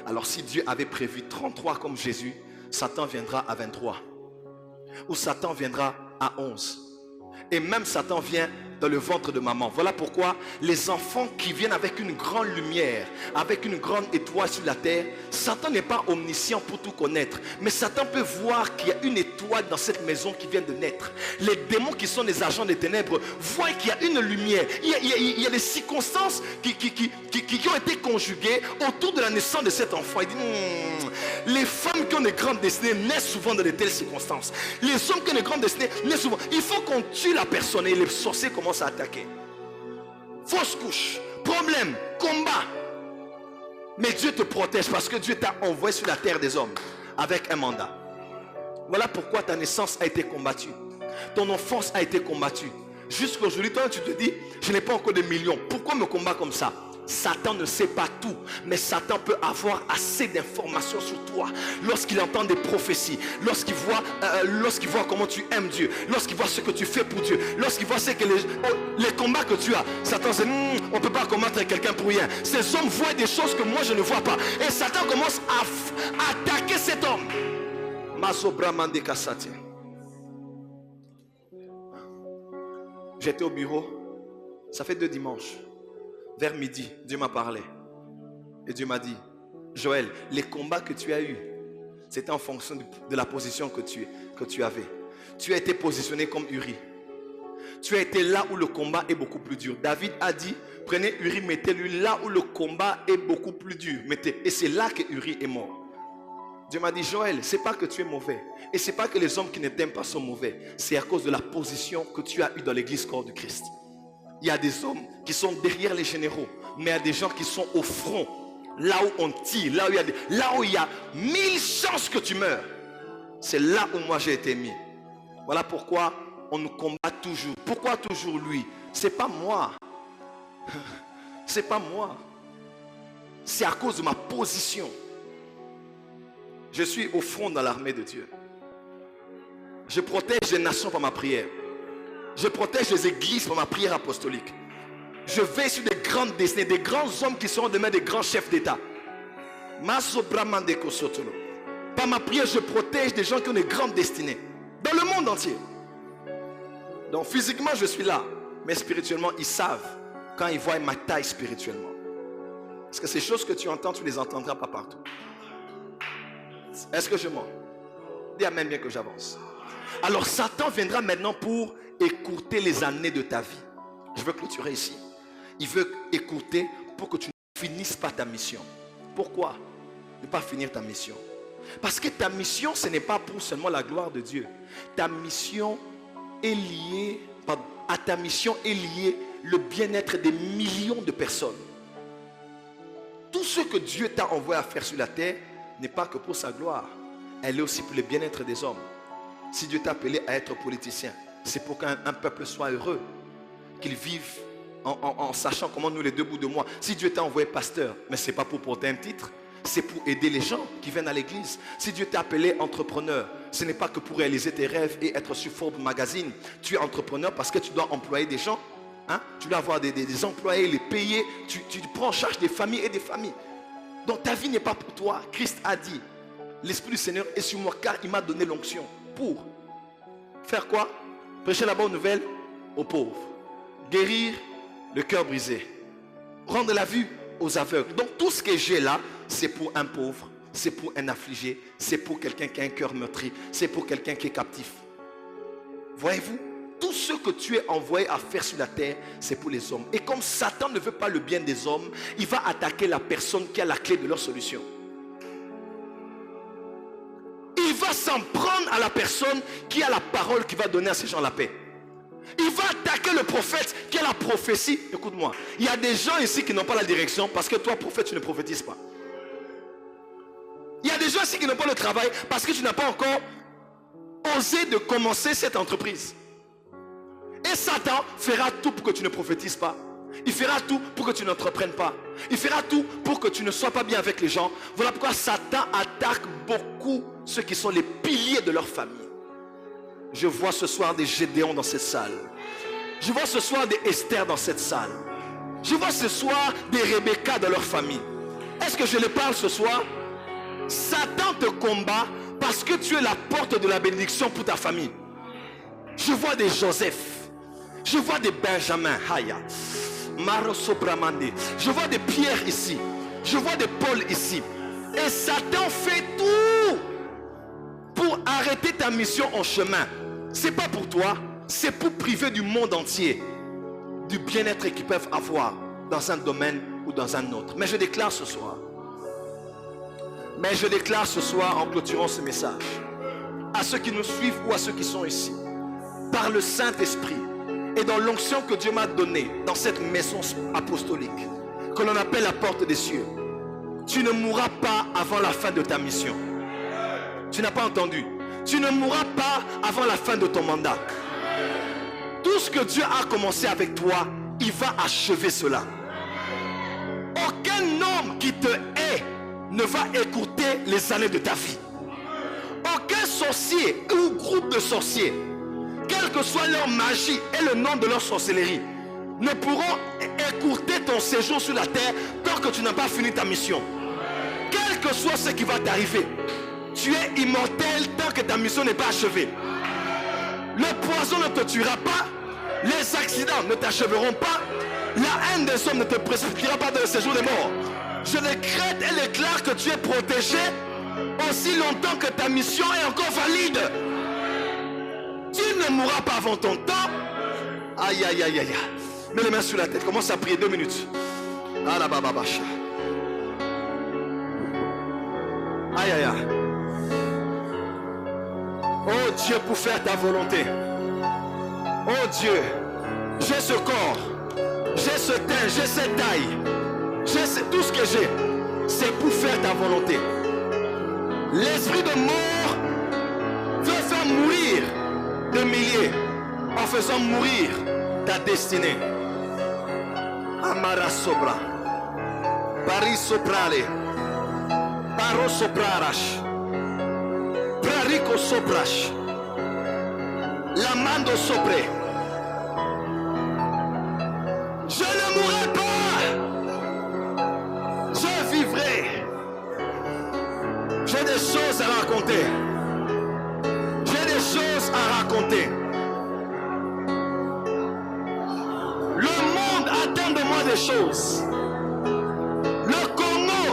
Alors si Dieu avait prévu 33 comme Jésus, Satan viendra à 23. Ou Satan viendra à 11. Et même Satan vient dans le ventre de maman. Voilà pourquoi les enfants qui viennent avec une grande lumière, avec une grande étoile sur la terre, Satan n'est pas omniscient pour tout connaître. Mais Satan peut voir qu'il y a une étoile dans cette maison qui vient de naître. Les démons qui sont des agents des ténèbres voient qu'il y a une lumière. Il y a des circonstances qui ont été conjuguées autour de la naissance de cet enfant. Il dit, les femmes qui ont des grandes destinées naissent souvent dans de telles circonstances. Les hommes qui ont des grandes destinées naissent souvent. Il faut qu'on tue la personne et les sorciers commencent à attaquer. Fausse couche, problème, combat. Mais Dieu te protège parce que Dieu t'a envoyé sur la terre des hommes avec un mandat. Voilà pourquoi ta naissance a été combattue. Ton enfance a été combattue. Jusqu'à aujourd'hui, toi tu te dis, je n'ai pas encore de millions. Pourquoi me combat comme ça? Satan ne sait pas tout, mais Satan peut avoir assez d'informations sur toi. Lorsqu'il entend des prophéties, lorsqu'il voit comment tu aimes Dieu, lorsqu'il voit ce que tu fais pour Dieu, lorsqu'il voit ce que les combats que tu as, Satan sait, on ne peut pas combattre quelqu'un pour rien. Ces hommes voient des choses que moi je ne vois pas. Et Satan commence à attaquer cet homme. J'étais au bureau, ça fait 2 dimanches. Vers midi, Dieu m'a parlé. Et Dieu m'a dit, Joël, les combats que tu as eus, c'était en fonction de la position que tu avais. Tu as été positionné comme Uri. Tu as été là où le combat est beaucoup plus dur. David a dit, prenez Uri, mettez-lui là où le combat est beaucoup plus dur. Et c'est là que Uri est mort. Dieu m'a dit, Joël, c'est pas que tu es mauvais. Et c'est pas que les hommes qui ne t'aiment pas sont mauvais. C'est à cause de la position que tu as eue dans l'église corps du Christ. Il y a des hommes qui sont derrière les généraux, mais il y a des gens qui sont au front, là où on tire, là où il y a 1000 chances que tu meurs. C'est là où moi j'ai été mis. Voilà pourquoi on nous combat toujours. Pourquoi toujours lui? C'est pas moi. C'est pas moi. C'est à cause de ma position. Je suis au front dans l'armée de Dieu. Je protège les nations par ma prière. Je protège les églises par ma prière apostolique. Je veille sur des grandes destinées, des grands hommes qui seront demain des grands chefs d'État. Par ma prière, je protège des gens qui ont des grandes destinées. Dans le monde entier. Donc physiquement, je suis là. Mais spirituellement, ils savent quand ils voient ma taille spirituellement. Parce que ces choses que tu entends, tu ne les entendras pas partout. Est-ce que je mens? Dis amen bien que j'avance. Alors Satan viendra maintenant pour écourter les années de ta vie. Je veux clôturer ici. Il veut écourter pour que tu ne finisses pas ta mission. Pourquoi ne pas finir ta mission? Parce que ta mission, ce n'est pas pour seulement la gloire de Dieu. Ta mission est liée, à ta mission est lié le bien-être des millions de personnes. Tout ce que Dieu t'a envoyé à faire sur la terre n'est pas que pour sa gloire. Elle est aussi pour le bien-être des hommes. Si Dieu t'a appelé à être politicien, c'est pour qu'un peuple soit heureux, qu'il vive en sachant comment nous les deux bouts de moi. Si Dieu t'a envoyé pasteur, mais ce n'est pas pour porter un titre, c'est pour aider les gens qui viennent à l'église. Si Dieu t'a appelé entrepreneur, ce n'est pas que pour réaliser tes rêves et être sur Forbes Magazine. Tu es entrepreneur parce que tu dois employer des gens. Hein? Tu dois avoir des employés, les payer. Tu prends en charge des familles et des familles. Donc ta vie n'est pas pour toi. Christ a dit, l'Esprit du Seigneur est sur moi car il m'a donné l'onction. Pour faire quoi? Prêcher la bonne nouvelle aux pauvres. Guérir le cœur brisé. Rendre la vue aux aveugles. Donc tout ce que j'ai là, c'est pour un pauvre, c'est pour un affligé, c'est pour quelqu'un qui a un cœur meurtri, c'est pour quelqu'un qui est captif. Voyez-vous? tout ce que tu es envoyé à faire sur la terre, c'est pour les hommes. Et comme Satan ne veut pas le bien des hommes, il va attaquer la personne qui a la clé de leur solution. Il va s'en prendre à la personne qui a la parole qui va donner à ces gens la paix. Il va attaquer le prophète qui a la prophétie. Écoute-moi, il y a des gens ici qui n'ont pas la direction parce que toi, prophète, tu ne prophétises pas. Il y a des gens ici qui n'ont pas le travail parce que tu n'as pas encore osé de commencer cette entreprise. Et Satan fera tout pour que tu ne prophétises pas. Il fera tout pour que tu n'entreprennes pas. Il fera tout pour que tu ne sois pas bien avec les gens. Voilà pourquoi Satan attaque beaucoup ceux qui sont les piliers de leur famille. Je vois ce soir des Gédéons dans cette salle. Je vois ce soir des Esther dans cette salle. Je vois ce soir des Rebecca dans leur famille. Est-ce que je les parle ce soir? Satan te combat parce que tu es la porte de la bénédiction pour ta famille. Je vois des Joseph. Je vois des Benjamin. Haya. Je vois des Pierre ici. Je vois des Paul ici. Et Satan fait tout pour arrêter ta mission en chemin. C'est pas pour toi, c'est pour priver du monde entier du bien-être qu'ils peuvent avoir dans un domaine ou dans un autre. Mais je déclare ce soir, en clôturant ce message, à ceux qui nous suivent ou à ceux qui sont ici, par le Saint-Esprit et dans l'onction que Dieu m'a donnée dans cette maison apostolique, que l'on appelle la porte des cieux, tu ne mourras pas avant la fin de ta mission. Tu n'as pas entendu? Tu ne mourras pas avant la fin de ton mandat. Tout ce que Dieu a commencé avec toi, il va achever cela. Aucun homme qui te hait ne va écouter les années de ta vie. Aucun sorcier ou groupe de sorciers, quelle que soit leur magie et le nom de leur sorcellerie, ne pourront écourter ton séjour sur la terre tant que tu n'as pas fini ta mission. Quel que soit ce qui va t'arriver, tu es immortel tant que ta mission n'est pas achevée. Le poison ne te tuera pas. Les accidents ne t'achèveront pas. La haine des hommes ne te précipitera pas dans le séjour des morts. Je décrète et déclare que tu es protégé aussi longtemps que ta mission est encore valide. Tu ne mourras pas avant ton temps. Aïe, aïe, aïe, aïe. Mets les mains sur la tête. Commence à prier 2 minutes. Aïe, aïe, aïe. Oh Dieu, pour faire ta volonté. Oh Dieu, j'ai ce corps, j'ai ce teint, j'ai cette taille, tout ce que j'ai, c'est pour faire ta volonté. L'esprit de mort veut faire mourir de milliers en faisant mourir ta destinée. Amara Sobra, Paris Soprale, Paro Soprarash, Prarico Soprash, Lamando Sopré. Je ne mourrai pas, je vivrai. J'ai des choses à raconter. J'ai des choses à raconter. Le monde attend de moi des choses. Le Congo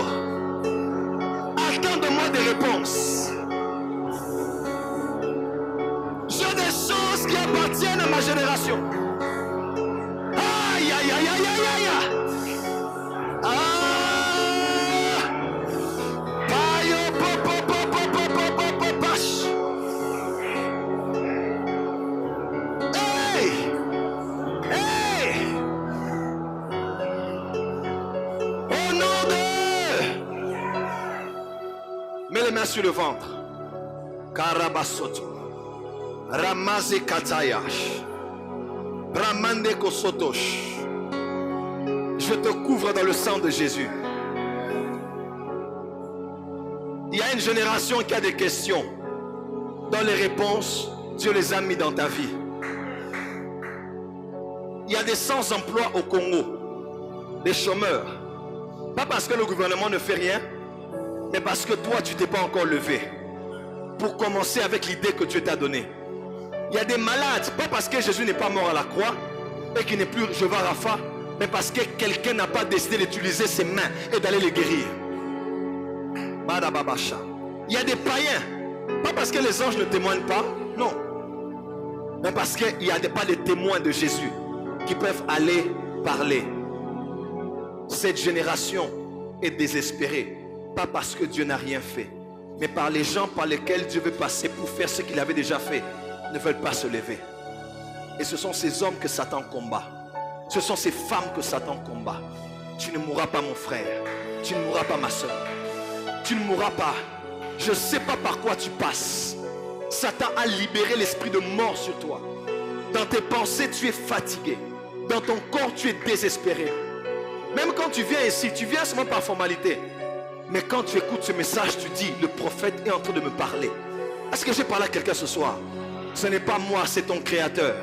attend de moi des réponses. J'ai des choses qui appartiennent à ma génération. Aïe, aïe, aïe, aïe, aïe, aïe. Mets les mains sur le ventre. Karabasoto. Ramaze Katayash. Bramande Kosotosh. Je te couvre dans le sang de Jésus. Il y a une génération qui a des questions. Dans les réponses, Dieu les a mis dans ta vie. Il y a des sans-emploi au Congo. Des chômeurs. Pas parce que le gouvernement ne fait rien, mais parce que toi, tu ne t'es pas encore levé pour commencer avec l'idée que Dieu t'a donnée. Il y a des malades, pas parce que Jésus n'est pas mort à la croix et qu'il n'est plus Jéhovah Rapha, mais parce que quelqu'un n'a pas décidé d'utiliser ses mains et d'aller les guérir. Il y a des païens, pas parce que les anges ne témoignent pas, non. mais parce qu'il n'y a pas de témoins de Jésus qui peuvent aller parler. Cette génération est désespérée, pas parce que Dieu n'a rien fait, mais par les gens par lesquels Dieu veut passer pour faire ce qu'il avait déjà fait, ne veulent pas se lever. Et ce sont ces hommes que Satan combat. Ce sont ces femmes que Satan combat. Tu ne mourras pas, mon frère. Tu ne mourras pas, ma soeur. Tu ne mourras pas. Je ne sais pas par quoi tu passes. Satan a libéré l'esprit de mort sur toi. Dans tes pensées, tu es fatigué. Dans ton corps, tu es désespéré. Même quand tu viens ici, tu viens seulement par formalité. Mais quand tu écoutes ce message, tu dis, le prophète est en train de me parler. Est-ce que j'ai parlé à quelqu'un ce soir? Ce n'est pas moi, c'est ton créateur.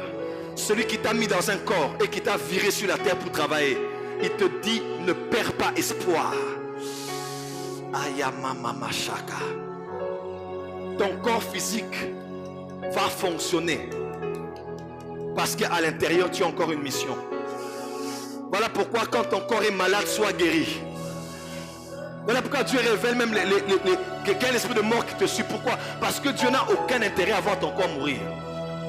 Celui qui t'a mis dans un corps et qui t'a viré sur la terre pour travailler. Il te dit, ne perds pas espoir. Ayamamamashaka. Ton corps physique va fonctionner. Parce qu'à l'intérieur, tu as encore une mission. Voilà pourquoi quand ton corps est malade, sois guéri. Voilà pourquoi Dieu révèle même quel esprit de mort qui te suit. Pourquoi? Parce que Dieu n'a aucun intérêt à voir ton corps mourir.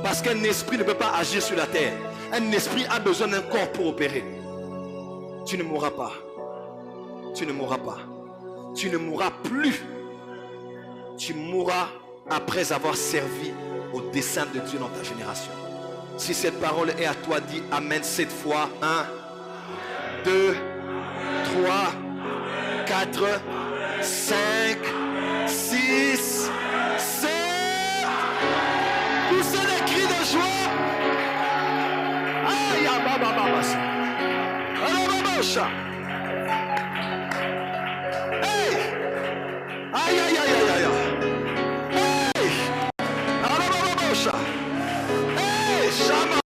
Parce qu'un esprit ne peut pas agir sur la terre. Un esprit a besoin d'un corps pour opérer. Tu ne mourras pas. Tu ne mourras pas. Tu ne mourras plus. Tu mourras après avoir servi au dessein de Dieu dans ta génération. Si cette parole est à toi, dis Amen 7 fois. 1, 2, 3, 4, 5, 6, 7. Poussez des cris de joie. Aïe, aïe, aïe, aïe, aïe, aïe. Hey, Shama.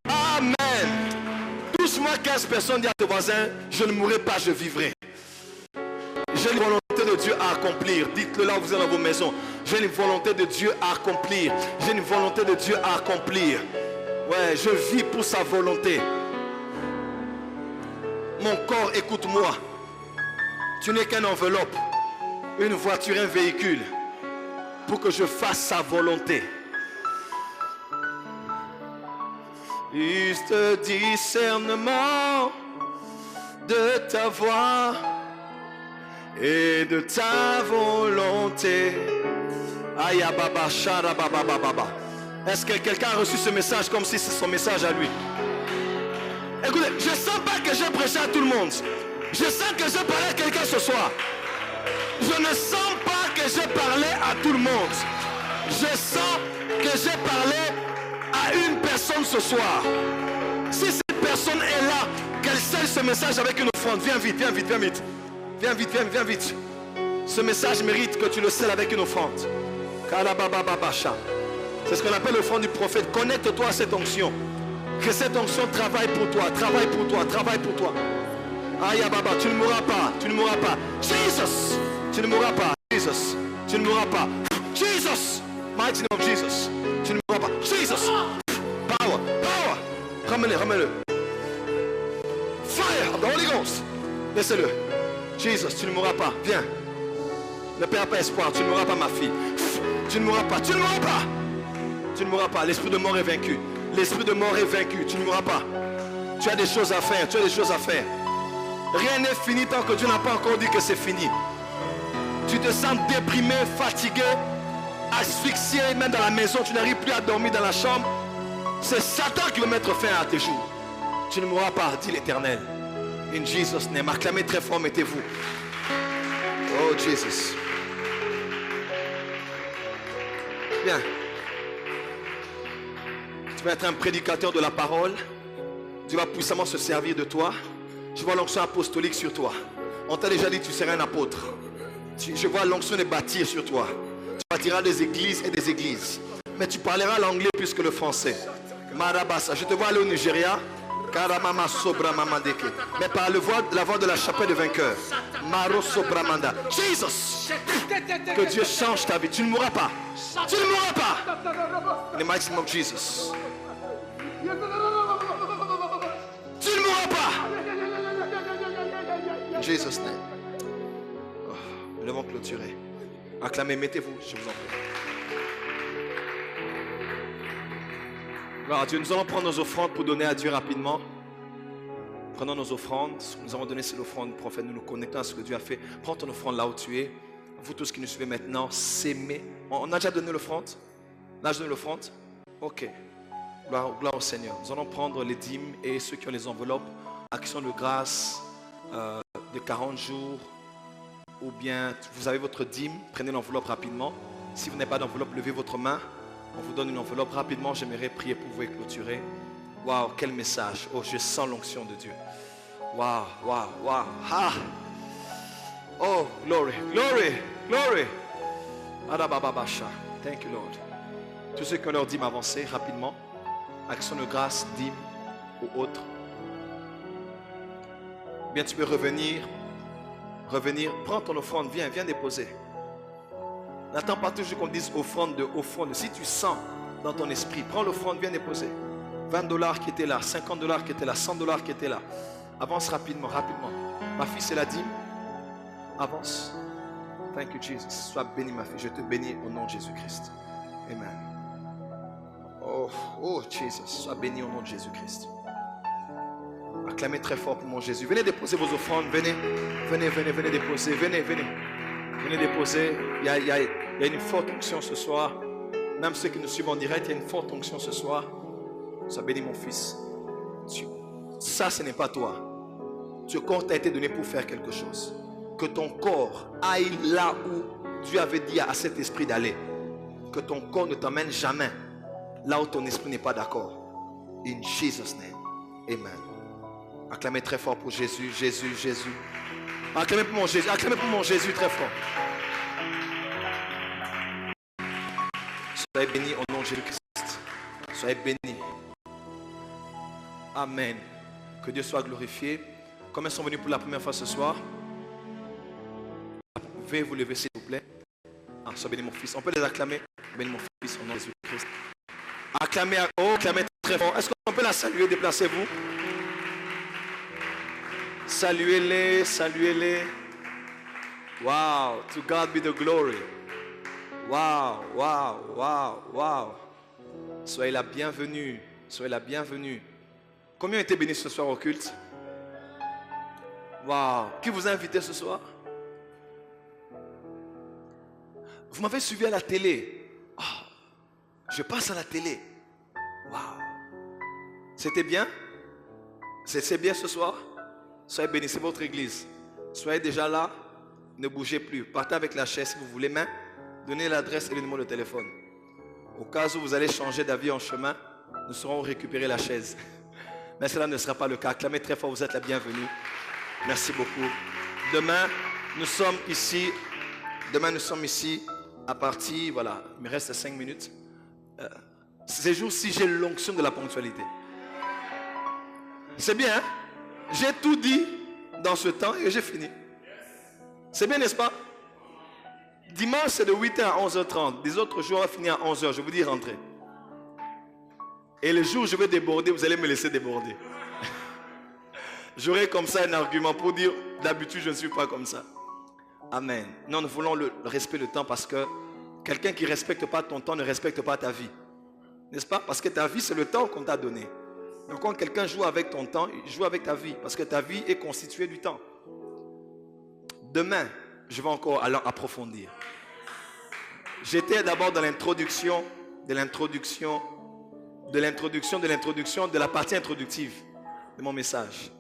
Amen. Doucement, 15 personnes disent à ton voisin, je ne mourrai pas, je vivrai. J'ai une volonté de Dieu à accomplir. Dites-le là où vous êtes dans vos maisons. J'ai une volonté de Dieu à accomplir. J'ai une volonté de Dieu à accomplir. Ouais, je vis pour sa volonté. Mon corps, écoute-moi. Tu n'es qu'une enveloppe, une voiture, un véhicule, pour que je fasse sa volonté. Juste discernement de ta voix et de ta volonté. Aïe, baba, shara, baba, baba. Est-ce que quelqu'un a reçu ce message comme si c'est son message à lui? Écoutez, je ne sens pas que j'ai prêché à tout le monde. Je sens que j'ai parlé à quelqu'un ce soir. Je ne sens pas que j'ai parlé à tout le monde. Je sens que j'ai parlé à une personne ce soir. Si cette personne est là, qu'elle scelle ce message avec une offrande. Viens vite, viens vite, viens vite. Viens vite, viens, viens vite. Ce message mérite que tu le scelles avec une offrande. C'est ce qu'on appelle l'offrande du prophète. Connecte-toi à cette onction. Que cette onction travaille pour toi, travaille pour toi, travaille pour toi. Aïe baba, tu ne mourras pas, tu ne mourras pas. Jesus, tu ne mourras pas. Jesus, tu ne mourras pas. Jesus, mighty name of Jesus, tu ne mourras pas. Jesus, power, power. Ramène-le, ramène-le. Fire of the Holy Ghost. Laissez-le. Jesus, tu ne mourras pas. Viens. Ne perds pas espoir. Tu ne mourras pas, ma fille. Tu ne mourras pas. Tu ne mourras pas. Tu ne mourras pas. L'esprit de mort est vaincu. L'esprit de mort est vaincu. Tu ne mourras pas. Tu as des choses à faire. Tu as des choses à faire. Rien n'est fini tant que Dieu n'a pas encore dit que c'est fini. Tu te sens déprimé, fatigué, asphyxié, même dans la maison. Tu n'arrives plus à dormir dans la chambre. C'est Satan qui veut mettre fin à tes jours. Tu ne mourras pas, dit l'Éternel. In Jesus' name. Acclamez très fort, mettez-vous. Oh Jesus. Bien. Tu vas être un prédicateur de la parole. Dieu va puissamment se servir de toi. Je vois l'onction apostolique sur toi. On t'a déjà dit que tu serais un apôtre. Je vois l'onction de bâtir sur toi. Tu bâtiras des églises et des églises. Mais tu parleras l'anglais plus que le français. Marabasa. Je te vois aller au Nigeria. Karamama Sobramamandeke. Mais par la voix de la chapelle de vainqueur. Maro Sobramanda. Jesus. Que Dieu change ta vie. Tu ne mourras pas. Tu ne mourras pas. In the mighty name of Jesus. Tu ne mourras pas. In Jesus' name. Oh, nous devons clôturer. Acclamez, mettez-vous, je vous en prie. Gloire à Dieu, nous allons prendre nos offrandes pour donner à Dieu rapidement. Prenons nos offrandes. Ce que nous avons donné, c'est l'offrande du prophète. Nous nous connectons à ce que Dieu a fait. Prends ton offrande là où tu es. Vous tous qui nous suivez maintenant, s'aimer. On a déjà donné l'offrande? On a déjà donné l'offrande? Ok. Gloire au Seigneur. Nous allons prendre les dîmes et ceux qui ont les enveloppes. Action de grâce de 40 jours. Ou bien vous avez votre dîme. Prenez l'enveloppe rapidement. Si vous n'avez pas d'enveloppe, levez votre main. On vous donne une enveloppe rapidement. J'aimerais prier pour vous et clôturer. Waouh, quel message. Oh, je sens l'onction de Dieu. Waouh, waouh, waouh. Ah. Oh, glory, glory, glory. Thank you, Lord. Tous ceux qui ont leur dîme, avancez rapidement. Action de grâce, dîme ou autre. Bien, tu peux revenir. Prends ton offrande, viens déposer. N'attends pas toujours qu'on dise offrande. Si tu sens dans ton esprit, prends l'offrande, viens déposer. 20 $ qui étaient là, 50 $ qui étaient là, 100 $ qui étaient là. Avance rapidement. Ma fille, c'est la dîme. Avance. Thank you, Jesus. Sois béni, ma fille. Je te bénis au nom de Jésus-Christ. Amen. Oh, Jesus. Sois béni au nom de Jésus-Christ. Acclamez très fort pour mon Jésus. Venez déposer vos offrandes. Venez déposer. Venez déposer. Il y a une forte onction ce soir. Même ceux qui nous suivent en direct, il y a une forte onction ce soir. Sois béni, mon fils. Ça, ce n'est pas toi. Ce corps t'a été donné pour faire quelque chose. Que ton corps aille là où Dieu avait dit à cet esprit d'aller. Que ton corps ne t'emmène jamais là où ton esprit n'est pas d'accord. In Jesus' name. Amen. Acclamez très fort pour Jésus. Acclamez pour mon Jésus très fort. Soyez bénis au nom de Jésus-Christ. Soyez bénis. Amen. Que Dieu soit glorifié. Combien sont venus pour la première fois ce soir? Veuillez vous lever s'il vous plaît. Sois béni mon fils. On peut les acclamer. Béni mon fils au nom de Jésus-Christ. Acclamez très fort. Est-ce qu'on peut la saluer? Déplacez-vous. Saluez-les. Wow. To God be the glory. Wow. Soyez la bienvenue. Combien ont été bénis ce soir au culte? Wow. Qui vous a invité ce soir? Vous m'avez suivi à la télé. Je passe à la télé. Wow. C'était bien? C'est bien ce soir? Soyez bénis, c'est votre église. Soyez déjà là. Ne bougez plus. Partez avec la chaise si vous voulez, mais donnez l'adresse et le numéro de téléphone. Au cas où vous allez changer d'avis en chemin, nous saurons récupérer la chaise. Mais cela ne sera pas le cas. Acclamez très fort, vous êtes la bienvenue. Merci beaucoup. Demain, nous sommes ici à partir, voilà, il me reste 5 minutes. Ces jours-ci, j'ai l'onction de la ponctualité. C'est bien, hein? J'ai tout dit dans ce temps et j'ai fini. C'est bien, n'est-ce pas? Dimanche, c'est de 8h à 11h30. Les autres jours, on va finir à 11h. Je vous dis rentrer. Et le jour où je vais déborder, vous allez me laisser déborder. J'aurai comme ça un argument pour dire, d'habitude, je ne suis pas comme ça. Amen. Non, nous voulons le respect du temps parce que quelqu'un qui ne respecte pas ton temps ne respecte pas ta vie. N'est-ce pas? Parce que ta vie, c'est le temps qu'on t'a donné. Donc quand quelqu'un joue avec ton temps, il joue avec ta vie. Parce que ta vie est constituée du temps. Demain, je vais encore approfondir. J'étais d'abord dans l'introduction de la partie introductive de mon message.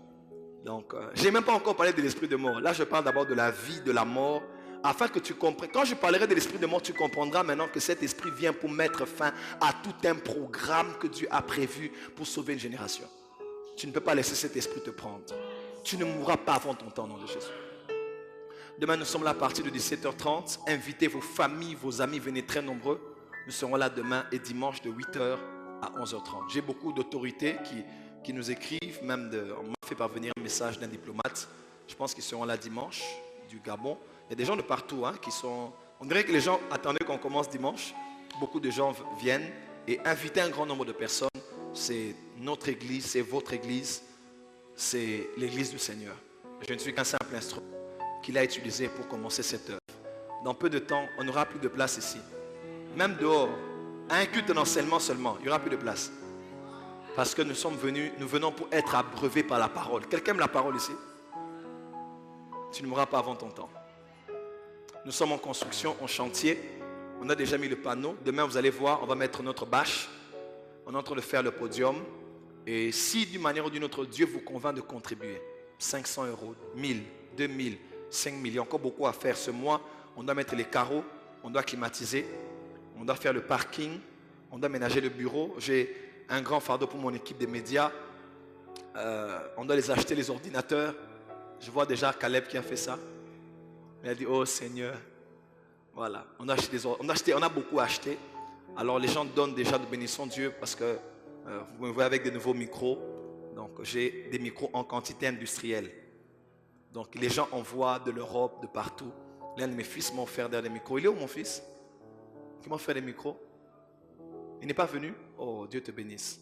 Donc, je n'ai même pas encore parlé de l'esprit de mort. Là, je parle d'abord de la vie, de la mort, afin que tu comprennes. Quand je parlerai de l'esprit de mort, tu comprendras maintenant que cet esprit vient pour mettre fin à tout un programme que Dieu a prévu pour sauver une génération. Tu ne peux pas laisser cet esprit te prendre. Tu ne mourras pas avant ton temps, au nom de Jésus. Demain, nous sommes là à partir de 17h30. Invitez vos familles, vos amis, venez très nombreux. Nous serons là demain et dimanche de 8h à 11h30. J'ai beaucoup d'autorités qui nous écrivent, on m'a fait parvenir un message d'un diplomate. Je pense qu'ils seront là dimanche, du Gabon. Il y a des gens de partout qui sont... On dirait que les gens attendaient qu'on commence dimanche. Beaucoup de gens viennent et inviter un grand nombre de personnes. C'est notre église, c'est votre église, c'est l'église du Seigneur. Je ne suis qu'un simple instrument qu'il a utilisé pour commencer cette œuvre. Dans peu de temps, on n'aura plus de place ici. Même dehors, à un culte d'enseignement seulement, il n'y aura plus de place. Parce que nous venons pour être abreuvés par la parole. Quelqu'un aime la parole ici? Tu ne mourras pas avant ton temps. Nous sommes en construction, en chantier. On a déjà mis le panneau. Demain, vous allez voir, on va mettre notre bâche. On est en train de faire le podium. Et si d'une manière ou d'une autre, Dieu vous convainc de contribuer, 500 euros, 1000, 2000, 5000, il y a encore beaucoup à faire. Ce mois, on doit mettre les carreaux, on doit climatiser, on doit faire le parking, on doit ménager le bureau. J'ai un grand fardeau pour mon équipe des médias. On doit les acheter, les ordinateurs. Je vois déjà Caleb qui a fait ça. Il a dit, oh Seigneur, voilà, on a beaucoup acheté. Alors les gens donnent déjà de bénissons Dieu parce que vous me voyez avec des nouveaux micros. Donc j'ai des micros en quantité industrielle. Donc les gens envoient de l'Europe, de partout. L'un de mes fils m'a offert des micros. Il est où mon fils? Qui m'a offert des micros? Il n'est pas venu? Oh, Dieu te bénisse.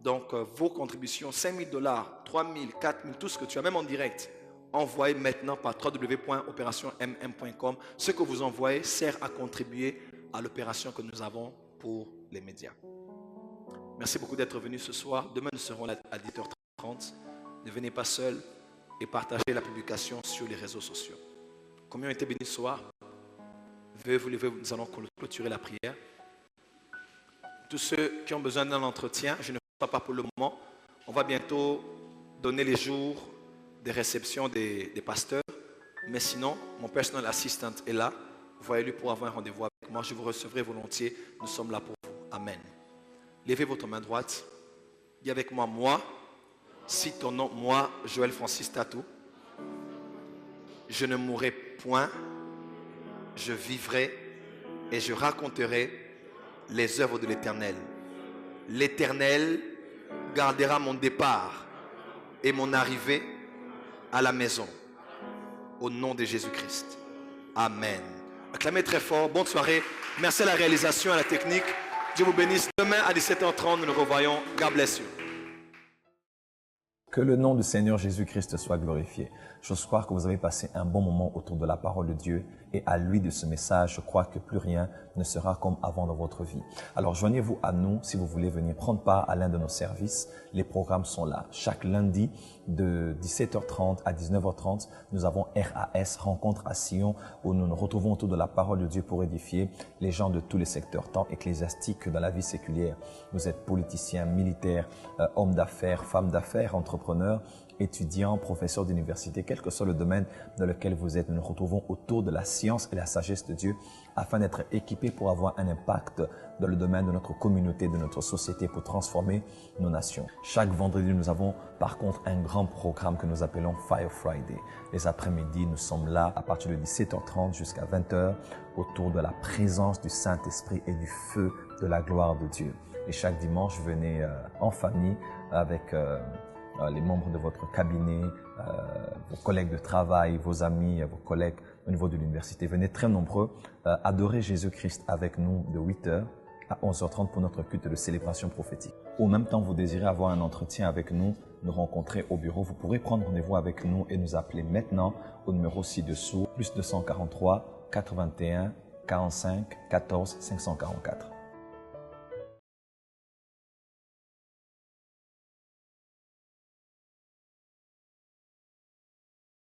Donc vos contributions, 5 000 $, 3 000, 4 000, tout ce que tu as, même en direct, envoyez maintenant par www.opérationmm.com. Ce que vous envoyez sert à contribuer à l'opération que nous avons pour les médias. Merci beaucoup d'être venu ce soir. Demain, nous serons là à 10h30. Ne venez pas seul et partagez la publication sur les réseaux sociaux. Combien ont été bénis ce soir? Veuillez vous lever, nous allons clôturer la prière. Tous ceux qui ont besoin d'un entretien, je ne ferai pas pour le moment. On va bientôt donner les jours des réceptions des pasteurs. Mais sinon, mon personal assistant est là. Voyez-lui pour avoir un rendez-vous avec moi. Je vous recevrai volontiers. Nous sommes là pour vous. Amen. Levez votre main droite. Dis avec moi, moi, cite ton nom, moi, Joël Francis Tatou. Je ne mourrai point, je vivrai et je raconterai les œuvres de l'Éternel. L'Éternel gardera mon départ et mon arrivée à la maison. Au nom de Jésus-Christ. Amen. Acclamez très fort. Bonne soirée. Merci à la réalisation, à la technique. Dieu vous bénisse. Demain à 17h30, nous nous revoyons. God bless you. Que le nom du Seigneur Jésus-Christ soit glorifié. J'ose croire que vous avez passé un bon moment autour de la parole de Dieu et à lui de ce message, je crois que plus rien ne sera comme avant dans votre vie. Alors joignez-vous à nous si vous voulez venir prendre part à l'un de nos services. Les programmes sont là. Chaque lundi de 17h30 à 19h30, nous avons RAS, Rencontre à Sion, où nous nous retrouvons autour de la parole de Dieu pour édifier les gens de tous les secteurs, tant ecclésiastiques que dans la vie séculière. Vous êtes politiciens, militaires, hommes d'affaires, femmes d'affaires, entrepreneurs, étudiants, professeurs d'université, quel que soit le domaine dans lequel vous êtes, nous nous retrouvons autour de la science et la sagesse de Dieu afin d'être équipés pour avoir un impact dans le domaine de notre communauté, de notre société, pour transformer nos nations. Chaque vendredi, nous avons par contre un grand programme que nous appelons Fire Friday. Les après-midi, nous sommes là à partir de 17h30 jusqu'à 20h autour de la présence du Saint-Esprit et du feu de la gloire de Dieu. Et chaque dimanche, venez en famille avec les membres de votre cabinet, vos collègues de travail, vos amis, vos collègues au niveau de l'université. Venez très nombreux adorer Jésus-Christ avec nous de 8h à 11h30 pour notre culte de célébration prophétique. Au même temps, vous désirez avoir un entretien avec nous, nous rencontrer au bureau, vous pourrez prendre rendez-vous avec nous et nous appeler maintenant au numéro ci-dessous, +243 81 45 14 544.